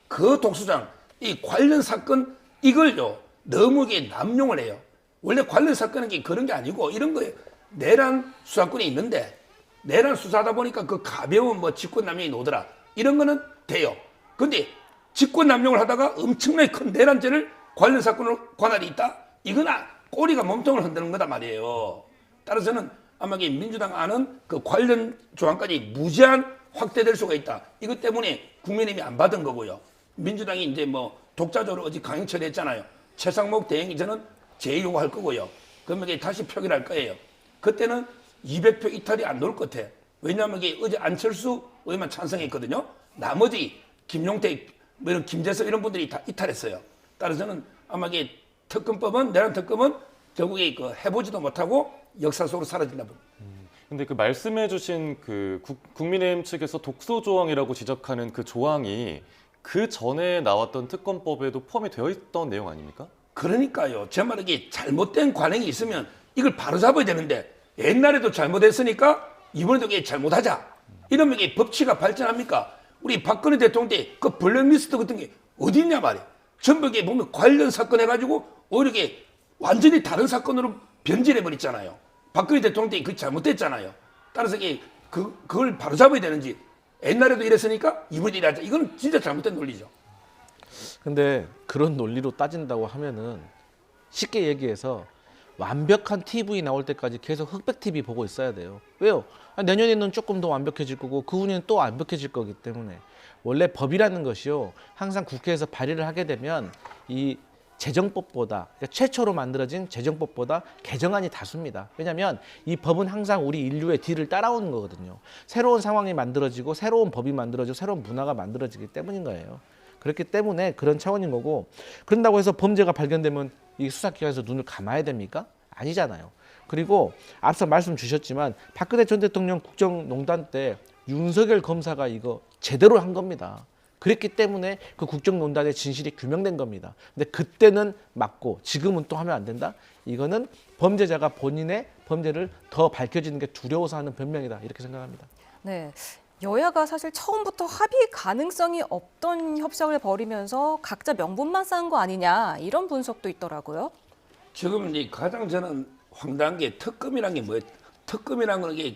그 독수장 이 관련 사건 이걸요 너무 남용을 해요. 원래 관련 사건은 그런 게 아니고 이런 거예요. 내란 수사권이 있는데 내란 수사하다 보니까 그 가벼운 뭐 직권남용이 나오더라. 이런 거는 돼요. 근데 직권남용을 하다가 엄청나게 큰 내란죄를 관련 사건으로 관할이 있다? 이건 꼬리가 몸통을 흔드는 거다 말이에요. 따라서는 아마 민주당 안은 그 관련 조항까지 무제한 확대될 수가 있다. 이것 때문에 국민의힘이 안 받은 거고요. 민주당이 이제 뭐 독자적으로 어제 강행 처리했잖아요. 최상목 대행이 저는 재요구할 거고요. 그러면 이게 다시 표결할 거예요. 그때는 200표 이탈이 안 나올 것 같아. 왜냐하면 이게 어제 안철수 의원만 찬성했거든요. 나머지 김용태, 뭐 이런 김재섭 이런 분들이 다 이탈했어요. 따라서는 아마 이게 특검법은 내란 특검은 결국에 그 해보지도 못하고 역사 속으로 사라진다. 근데 그 말씀해주신 그 국민의힘 측에서 독소 조항이라고 지적하는 그 조항이 그 전에 나왔던 특검법에도 포함이 되어 있던 내용 아닙니까? 그러니까요. 제 말은 이게 잘못된 관행이 있으면 이걸 바로 잡아야 되는데 옛날에도 잘못했으니까 이번에도 이게 잘못하자. 이러면 이게 법치가 발전합니까? 우리 박근혜 대통령 때 그 블랙리스트 같은 게 어디 있냐 말이야. 전부 이게 보면 관련 사건 해가지고 오히려 이게 완전히 다른 사건으로 변질해버렸잖아요. 박근혜 대통령 때 그게 잘못됐잖아요. 따라서 이게 그걸 바로 잡아야 되는지 옛날에도 이랬으니까 이번에도 이러자. 이건 진짜 잘못된 논리죠. 근데 그런 논리로 따진다고 하면은 쉽게 얘기해서 완벽한 TV 나올 때까지 계속 흑백 TV 보고 있어야 돼요. 왜요? 내년에는 조금 더 완벽해질 거고 그 후에는 또 완벽해질 거기 때문에 원래 법이라는 것이요. 항상 국회에서 발의를 하게 되면 이 재정법보다 그러니까 최초로 만들어진 재정법보다 개정안이 다수입니다. 왜냐하면 이 법은 항상 우리 인류의 뒤를 따라오는 거거든요. 새로운 상황이 만들어지고 새로운 법이 만들어지고 새로운 문화가 만들어지기 때문인 거예요. 그렇기 때문에 그런 차원인 거고 그런다고 해서 범죄가 발견되면 이 수사기관에서 눈을 감아야 됩니까? 아니잖아요. 그리고 앞서 말씀 주셨지만 박근혜 전 대통령 국정농단 때 윤석열 검사가 이거 제대로 한 겁니다. 그랬기 때문에 그 국정농단의 진실이 규명된 겁니다. 근데 그때는 맞고 지금은 또 하면 안 된다? 이거는 범죄자가 본인의 범죄를 더 밝혀지는 게 두려워서 하는 변명이다. 이렇게 생각합니다. 네. 여야가 사실 처음부터 합의 가능성이 없던 협상을 벌이면서 각자 명분만 쌓은 거 아니냐 이런 분석도 있더라고요. 지금 이제 가장 저는 황당한 게 특검이란 게 뭐예요? 특검이란 건 이게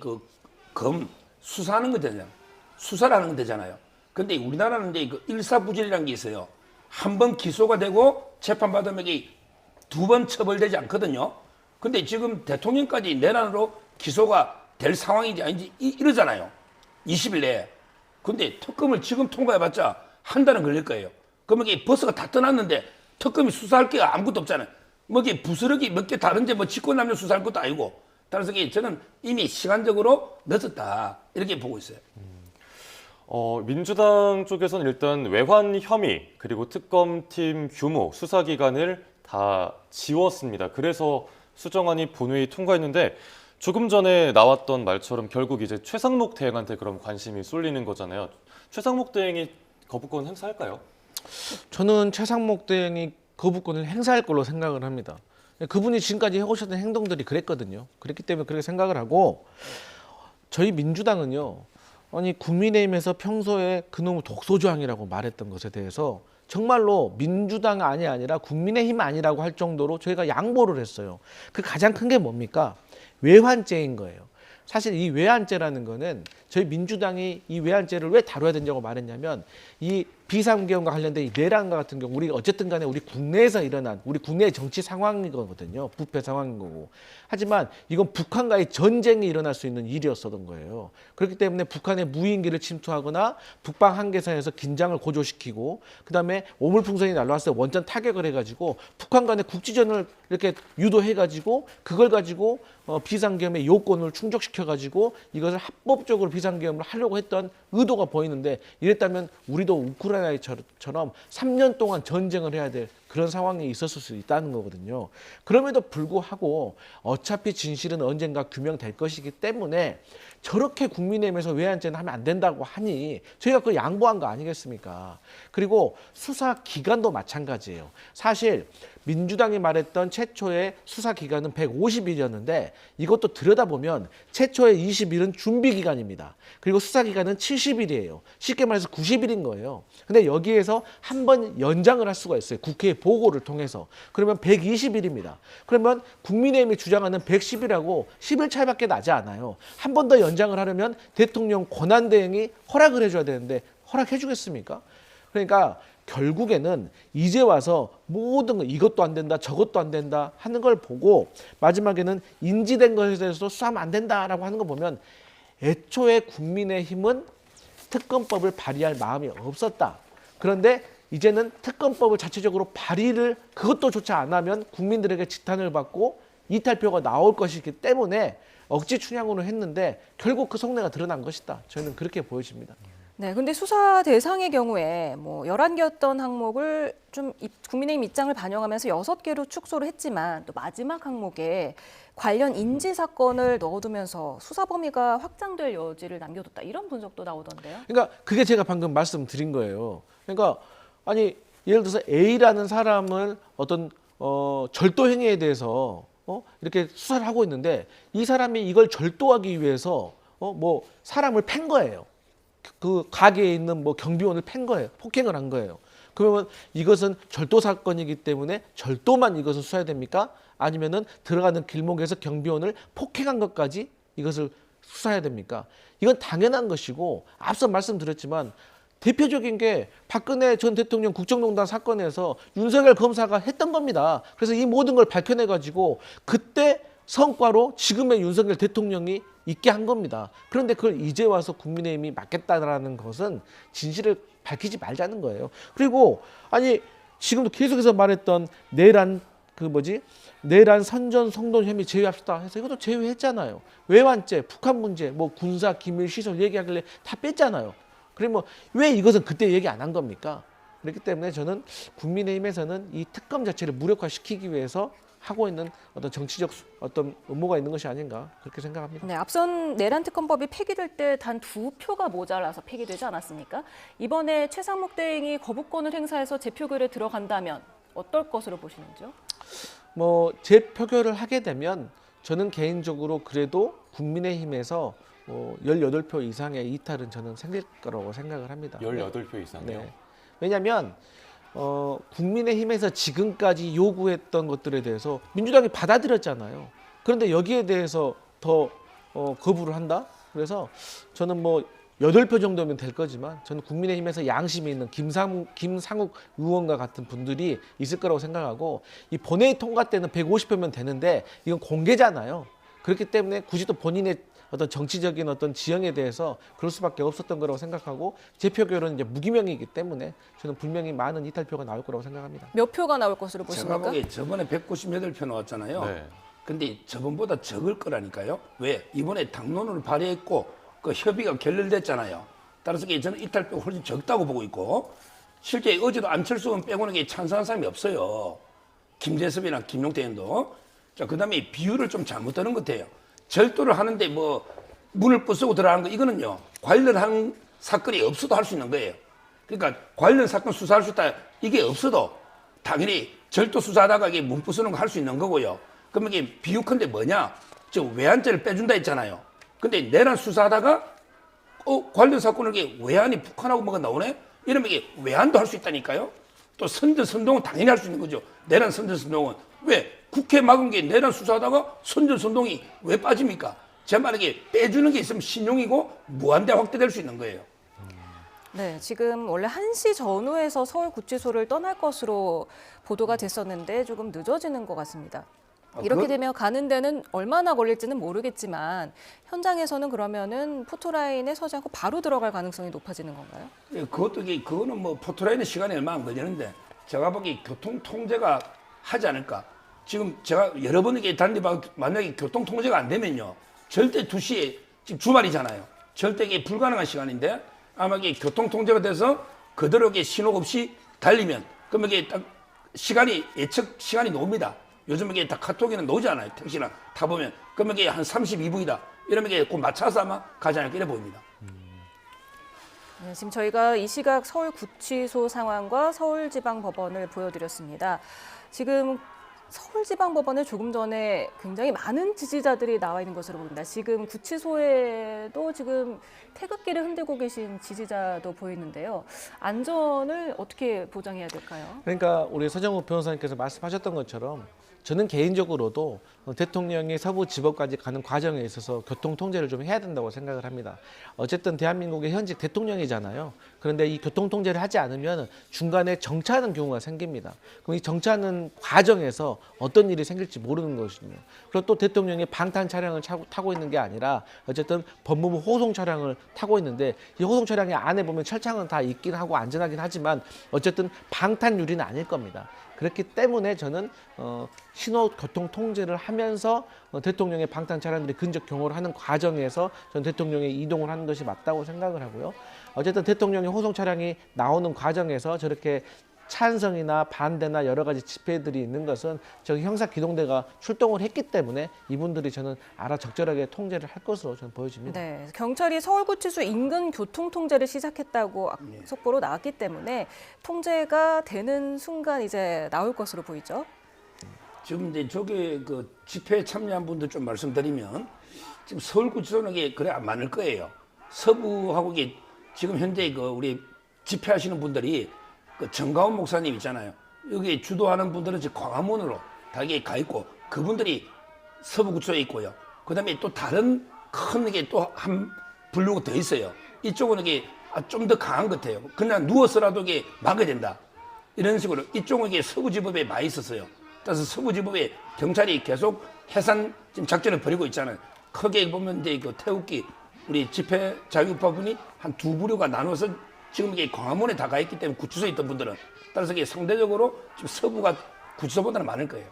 수사하는 거 되잖아요. 수사를 하는 거 되잖아요. 근데 우리나라는 이제 일사부질이라는 게 있어요. 한 번 기소가 되고 재판받으면 이게 두 번 처벌되지 않거든요. 근데 지금 대통령까지 내란으로 기소가 될 상황인지 아닌지 이러잖아요. 20일 내에. 근데 특검을 지금 통과해봤자 한 달은 걸릴 거예요. 그러면 이게 버스가 다 떠났는데 특검이 수사할 게 아무것도 없잖아요. 뭐 이게 부스러기 몇 개 다른데 뭐 직권남용 수사할 것도 아니고. 따라서 저는 이미 시간적으로 늦었다 이렇게 보고 있어요. 민주당 쪽에서는 일단 외환 혐의 그리고 특검팀 규모, 수사기간을 다 지웠습니다. 그래서 수정안이 본회의 통과했는데 조금 전에 나왔던 말처럼 결국 이제 최상목 대행한테 그럼 관심이 쏠리는 거잖아요. 최상목 대행이 거부권 행사할까요? 저는 최상목 대행이 거부권을 행사할 걸로 생각을 합니다. 그분이 지금까지 해오셨던 행동들이 그랬거든요. 그랬기 때문에 그렇게 생각을 하고 저희 민주당은요. 아니 국민의힘에서 평소에 그놈의 독소조항이라고 말했던 것에 대해서 정말로 민주당 안이 아니라 국민의힘 아니라고 할 정도로 저희가 양보를 했어요. 그 가장 큰 게 뭡니까? 외환죄인 거예요. 사실 이 외환죄라는 거는 저희 민주당이 이 외환죄를 왜 다뤄야 된다고 말했냐면 이 비상계엄과 관련된 이 내란과 같은 경우 우리 어쨌든 간에 우리 국내에서 일어난 우리 국내의 정치 상황이거든요. 부패 상황인 거고. 하지만 이건 북한과의 전쟁이 일어날 수 있는 일이었었던 거예요. 그렇기 때문에 북한의 무인기를 침투하거나 북방 한계선에서 긴장을 고조시키고 그다음에 오물풍선이 날라왔을 때 원전 타격을 해가지고 북한 간의 국지전을 이렇게 유도해가지고 그걸 가지고 비상계엄의 요건을 충족시켜가지고 이것을 합법적으로 비상계엄을 하려고 했던 의도가 보이는데 이랬다면 우리도 우크라이나처럼 3년 동안 전쟁을 해야 될 그런 상황이 있었을 수 있다는 거거든요. 그럼에도 불구하고 어차피 진실은 언젠가 규명될 것이기 때문에 저렇게 국민의힘에서 외환죄는 하면 안 된다고 하니 저희가 그걸 양보한 거 아니겠습니까? 그리고 수사 기간도 마찬가지예요. 사실 민주당이 말했던 최초의 수사 기간은 150일이었는데 이것도 들여다보면 최초의 20일은 준비 기간입니다. 그리고 수사 기간은 70일이에요. 쉽게 말해서 90일인 거예요. 근데 여기에서 한 번 연장을 할 수가 있어요. 국회의 보고를 통해서. 그러면 120일입니다. 그러면 국민의힘이 주장하는 110일하고 10일 차이밖에 나지 않아요. 한 번 더 연장을 하려면 대통령 권한대행이 허락을 해줘야 되는데 허락해 주겠습니까? 그러니까 결국에는 이제 와서 모든 거 이것도 안 된다 저것도 안 된다 하는 걸 보고 마지막에는 인지된 것에 대해서 수사하면 안 된다라고 하는 거 보면 애초에 국민의힘은 특검법을 발의할 마음이 없었다. 그런데 이제는 특검법을 자체적으로 발의를 그것도 조차 안 하면 국민들에게 지탄을 받고 이탈표가 나올 것이기 때문에 억지 춘향으로 했는데 결국 그 속내가 드러난 것이다. 저는 그렇게 보여집니다. 네, 근데 수사 대상의 경우에 뭐 11개였던 항목을 좀 국민의힘 입장을 반영하면서 6개로 축소를 했지만 또 마지막 항목에 관련 인지 사건을 넣어두면서 수사 범위가 확장될 여지를 남겨뒀다. 이런 분석도 나오던데요. 그러니까 그게 제가 방금 말씀드린 거예요. 그러니까 아니 예를 들어서 A라는 사람을 어떤 절도 행위에 대해서 이렇게 수사를 하고 있는데 이 사람이 이걸 절도하기 위해서 뭐 사람을 팬 거예요. 그 가게에 있는 뭐 경비원을 팬 거예요. 폭행을 한 거예요. 그러면 이것은 절도 사건이기 때문에 절도만 이것을 수사해야 됩니까? 아니면은 들어가는 길목에서 경비원을 폭행한 것까지 이것을 수사해야 됩니까? 이건 당연한 것이고 앞서 말씀드렸지만 대표적인 게 박근혜 전 대통령 국정농단 사건에서 윤석열 검사가 했던 겁니다. 그래서 이 모든 걸 밝혀내가지고 그때 성과로 지금의 윤석열 대통령이 있게 한 겁니다. 그런데 그걸 이제 와서 국민의힘이 막겠다라는 것은 진실을 밝히지 말자는 거예요. 그리고 아니 지금도 계속해서 말했던 내란 내란 선전 성동 혐의 제외합시다 해서 이것도 제외했잖아요. 외환죄, 북한 문제, 뭐 군사 기밀 시설 얘기하길래 다 뺐잖아요. 그러면 왜 이것은 그때 얘기 안 한 겁니까? 그렇기 때문에 저는 국민의힘에서는 이 특검 자체를 무력화시키기 위해서 하고 있는 어떤 정치적 어떤 음모가 있는 것이 아닌가 그렇게 생각합니다. 네, 앞선 내란 특검법이 폐기될 때 단 2표가 모자라서 폐기되지 않았습니까? 이번에 최상목 대행이 거부권을 행사해서 재표결에 들어간다면 어떨 것으로 보시는지요? 뭐 재표결을 하게 되면 저는 개인적으로 그래도 국민의힘에서 18표 이상의 이탈은 저는 생길 거라고 생각을 합니다. 18표 이상이요? 네. 왜냐하면 국민의힘에서 지금까지 요구했던 것들에 대해서 민주당이 받아들였잖아요. 그런데 여기에 대해서 더 거부를 한다? 그래서 저는 뭐 8표 정도면 될 거지만 저는 국민의힘에서 양심이 있는 김상욱 의원과 같은 분들이 있을 거라고 생각하고 이 본회의 통과 때는 150표면 되는데 이건 공개잖아요. 그렇기 때문에 굳이 또 본인의 어떤 정치적인 어떤 지형에 대해서 그럴 수밖에 없었던 거라고 생각하고 재표결은 이제 무기명이기 때문에 저는 분명히 많은 이탈표가 나올 거라고 생각합니다. 몇 표가 나올 것으로 제가 보십니까? 보기에 저번에 198표 나왔잖아요. 네. 근데 저번보다 적을 거라니까요. 왜? 이번에 당론을 발의했고 그 협의가 결렬됐잖아요. 따라서 저는 이탈표가 훨씬 적다고 보고 있고 실제 어제도 안철수 의원 빼고는 찬성한 사람이 없어요. 김재섭이나 김용태 의원도. 자, 그다음에 비율을 좀 잘못 드는 것 같아요. 절도를 하는데 뭐 문을 부수고 들어가는 거 이거는요. 관련한 사건이 없어도 할 수 있는 거예요. 그러니까 관련 사건 수사할 수 있다. 이게 없어도 당연히 절도 수사하다가 이게 문 부수는 거 할 수 있는 거고요. 그러면 이게 비유컨대 뭐냐? 저 외환죄를 빼준다 했잖아요. 근데 내란 수사하다가 관련 사건을 이게 외환이 북한하고 뭐가 나오네? 이러면 이게 외환도 할 수 있다니까요. 또 선전선동은 당연히 할 수 있는 거죠. 내란 선전선동은. 왜? 국회 막은 게 내란 수사하다가 선전선동이 왜 빠집니까? 제 말에 빼주는 게 있으면 신용이고 무한대 확대될 수 있는 거예요. 네, 지금 원래 1시 전후에서 서울구치소를 떠날 것으로 보도가 됐었는데 조금 늦어지는 것 같습니다. 이렇게 되면 가는 데는 얼마나 걸릴지는 모르겠지만 현장에서는 그러면은 포토라인에 서지 않고 바로 들어갈 가능성이 높아지는 건가요? 그거는 뭐 포토라인의 시간이 얼마 안 걸리는데 제가 보기 교통 통제가 하지 않을까. 지금 제가 여러 번 이게 만약에 교통 통제가 안 되면요. 절대 2시에 지금 주말이잖아요. 절대 이게 불가능한 시간인데 아마 이게 교통 통제가 돼서 그대로 이게 신호 없이 달리면 그러면 이게 딱 예측 시간이 나옵니다. 요즘 이게 다 카톡에는 나오잖아요. 택시나 타보면. 그러면 이게 한 32분이다. 이러면 이게 꼭 맞춰서 아마 가지 않을까 이래 보입니다. 네, 지금 저희가 이 시각 서울구치소 상황과 서울지방법원을 보여드렸습니다. 지금 서울지방법원에 조금 전에 굉장히 많은 지지자들이 나와 있는 것으로 보입니다. 지금 구치소에도 지금 태극기를 흔들고 계신 지지자도 보이는데요. 안전을 어떻게 보장해야 될까요? 그러니까 우리 서정욱 변호사님께서 말씀하셨던 것처럼 저는 개인적으로도 대통령이 서부지법까지 가는 과정에 있어서 교통 통제를 좀 해야 된다고 생각을 합니다. 어쨌든 대한민국의 현직 대통령이잖아요. 그런데 이 교통 통제를 하지 않으면 중간에 정차하는 경우가 생깁니다. 그럼 이 정차하는 과정에서 어떤 일이 생길지 모르는 것이거든요. 그리고 또 대통령이 방탄 차량을 타고 있는 게 아니라 어쨌든 법무부 호송 차량을 타고 있는데 이 호송 차량의 안에 보면 철창은 다 있긴 하고 안전하긴 하지만 어쨌든 방탄 유리는 아닐 겁니다. 그렇기 때문에 저는 신호 교통 통제를 하면서 대통령의 방탄 차량들이 근접 경호를 하는 과정에서 저는 대통령의 이동을 하는 것이 맞다고 생각을 하고요. 어쨌든 대통령의 호송 차량이 나오는 과정에서 저렇게 찬성이나 반대나 여러 가지 집회들이 있는 것은 저기 형사 기동대가 출동을 했기 때문에 이분들이 저는 알아 적절하게 통제를 할 것으로 저는 보여집니다. 네, 경찰이 서울구치소 인근 교통 통제를 시작했다고 속보로 나왔기 때문에 통제가 되는 순간 이제 나올 것으로 보이죠. 지금 이제 저게 그 집회에 참여한 분들 좀 말씀드리면 지금 서울구치소는 이게 그래 안 많을 거예요. 서부하고 이게 지금 현재 그 우리 집회하시는 분들이 그 정가훈 목사님 있잖아요. 여기 주도하는 분들은 지금 광화문으로 다 이게 가 있고 그분들이 서부구치소에 있고요. 그다음에 또 다른 큰 이게 또 한 분류가 더 있어요. 이쪽은 이게 좀 더 강한 것 같아요. 그냥 누워서라도 이게 막아야 된다. 이런 식으로 이쪽은 이게 서부지법에 많이 있었어요. 따라서 서부지법에 경찰이 계속 해산 지금 작전을 벌이고 있잖아요. 크게 보면 이제 그 태극기 우리 집회 자유법원이 한 두 부류가 나눠서 지금 이게 광화문에 다 가 있기 때문에 구치소에 있던 분들은 따라서 이게 상대적으로 지금 서부가 구치소보다는 많을 거예요.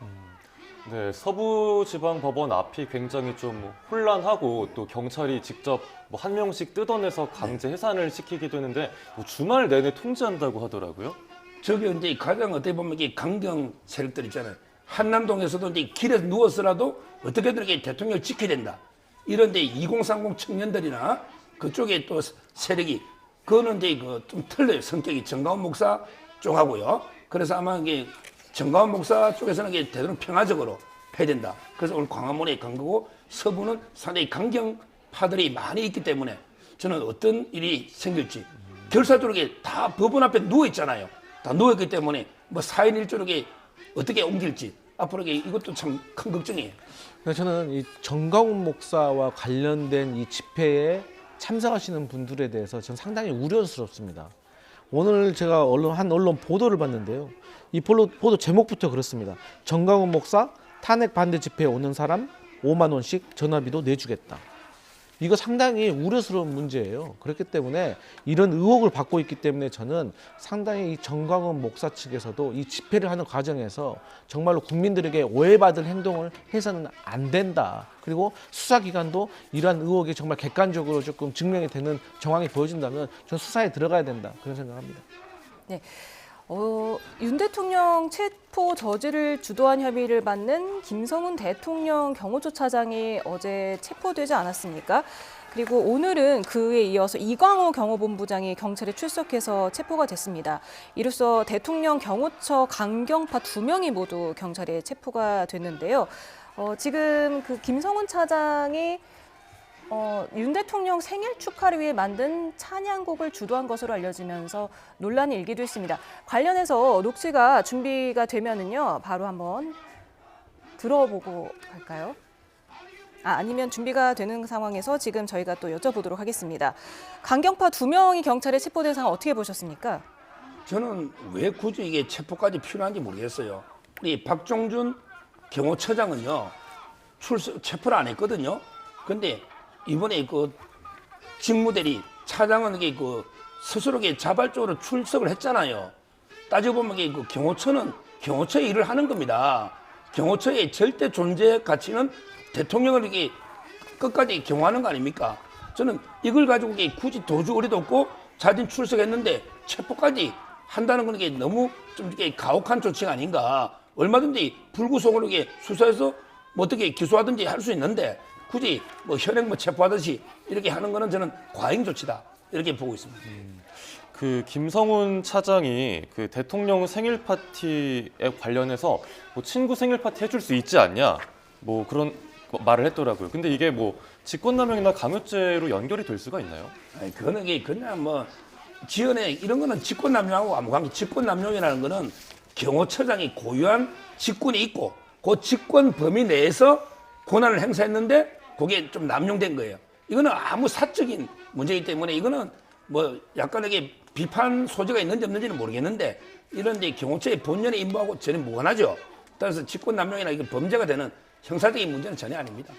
네, 서부지방법원 앞이 굉장히 좀 혼란하고 또 경찰이 직접 뭐 한 명씩 뜯어내서 강제 해산을 시키기도 했는데 뭐 주말 내내 통제한다고 하더라고요. 저게 이제 가장 어떻게 보면 이게 강경 세력들 있잖아요. 한남동에서도 이제 길에서 누워서라도 어떻게든 이렇게 대통령을 지켜야 된다. 이런 데 2030 청년들이나 그쪽에 또 세력이 그거는 이제 그 좀 틀려요. 성격이 정가훈 목사 쪽하고요. 그래서 아마 이게 정가훈 목사 쪽에서는 이게 대단히 평화적으로 해야 된다. 그래서 오늘 광화문에 간 거고 서부는 상당히 강경파들이 많이 있기 때문에 저는 어떤 일이 생길지 결사적으로 다 법원 앞에 누워 있잖아요. 다 누워 있기 때문에 뭐 4인 1조로 어떻게 옮길지 앞으로 이것도 참 큰 걱정이에요. 저는 이 정가훈 목사와 관련된 이 집회에 참석하시는 분들에 대해서 저는 상당히 우려스럽습니다. 오늘 제가 한 언론 보도를 봤는데요. 이 보도 제목부터 그렇습니다. 정가훈 목사 탄핵 반대 집회에 오는 사람 5만 원씩 전화비도 내주겠다. 이거 상당히 우려스러운 문제예요. 그렇기 때문에 이런 의혹을 받고 있기 때문에 저는 상당히 이 정광훈 목사 측에서도 이 집회를 하는 과정에서 정말로 국민들에게 오해받을 행동을 해서는 안 된다. 그리고 수사기관도 이러한 의혹이 정말 객관적으로 조금 증명이 되는 정황이 보여진다면 저는 수사에 들어가야 된다. 그런 생각합니다. 네. 윤 대통령 체포 저지를 주도한 혐의를 받는 김성훈 대통령 경호처 차장이 어제 체포되지 않았습니까? 그리고 오늘은 그에 이어서 이광호 경호본부장이 경찰에 출석해서 체포가 됐습니다. 이로써 대통령 경호처 강경파 2명이 모두 경찰에 체포가 됐는데요. 지금 그 김성훈 차장이 윤 대통령 생일 축하를 위해 만든 찬양곡을 주도한 것으로 알려지면서 논란이 일기도 했습니다. 관련해서 녹취가 준비가 되면은요, 바로 한번 들어보고 갈까요? 아니면 준비가 되는 상황에서 지금 저희가 또 여쭤보도록 하겠습니다. 강경파 2명이 경찰에 체포된 상황 어떻게 보셨습니까? 저는 왜 굳이 이게 체포까지 필요한지 모르겠어요. 우리 박종준 경호처장은요, 체포를 안 했거든요. 근데 이번에 그 직무대리 차장은 이게 그 스스로 자발적으로 출석을 했잖아요. 따지고 보면 이게 그 경호처는 경호처의 일을 하는 겁니다. 경호처의 절대 존재 가치는 대통령을 이게 끝까지 경호하는 거 아닙니까? 저는 이걸 가지고 이게 굳이 도주 의리도 없고 자진 출석했는데 체포까지 한다는 건 이게 너무 좀 이렇게 가혹한 조치가 아닌가. 얼마든지 불구속으로 이게 수사해서 뭐 어떻게 기소하든지 할 수 있는데 굳이 뭐 현행 체포하듯이 이렇게 하는 거는 저는 과잉 조치다 이렇게 보고 있습니다. 그 김성훈 차장이 그 대통령 생일 파티에 관련해서 뭐 친구 생일 파티 해줄 수 있지 않냐 뭐 그런 말을 했더라고요. 근데 이게 뭐 직권남용이나 강요죄로 연결이 될 수가 있나요? 아니, 그거는 그냥 뭐 지연에 이런 거는 직권남용하고 아무 관계. 직권남용이라는 거는 경호처장이 고유한 직권이 있고 그 직권 범위 내에서 권한을 행사했는데 그게 좀 남용된 거예요. 이거는 아무 사적인 문제이기 때문에 이거는 뭐 약간의 비판 소지가 있는지 없는지는 모르겠는데 이런 이제 경호처의 본연의 임무하고 전혀 무관하죠. 따라서 직권남용이나 이게 범죄가 되는 형사적인 문제는 전혀 아닙니다.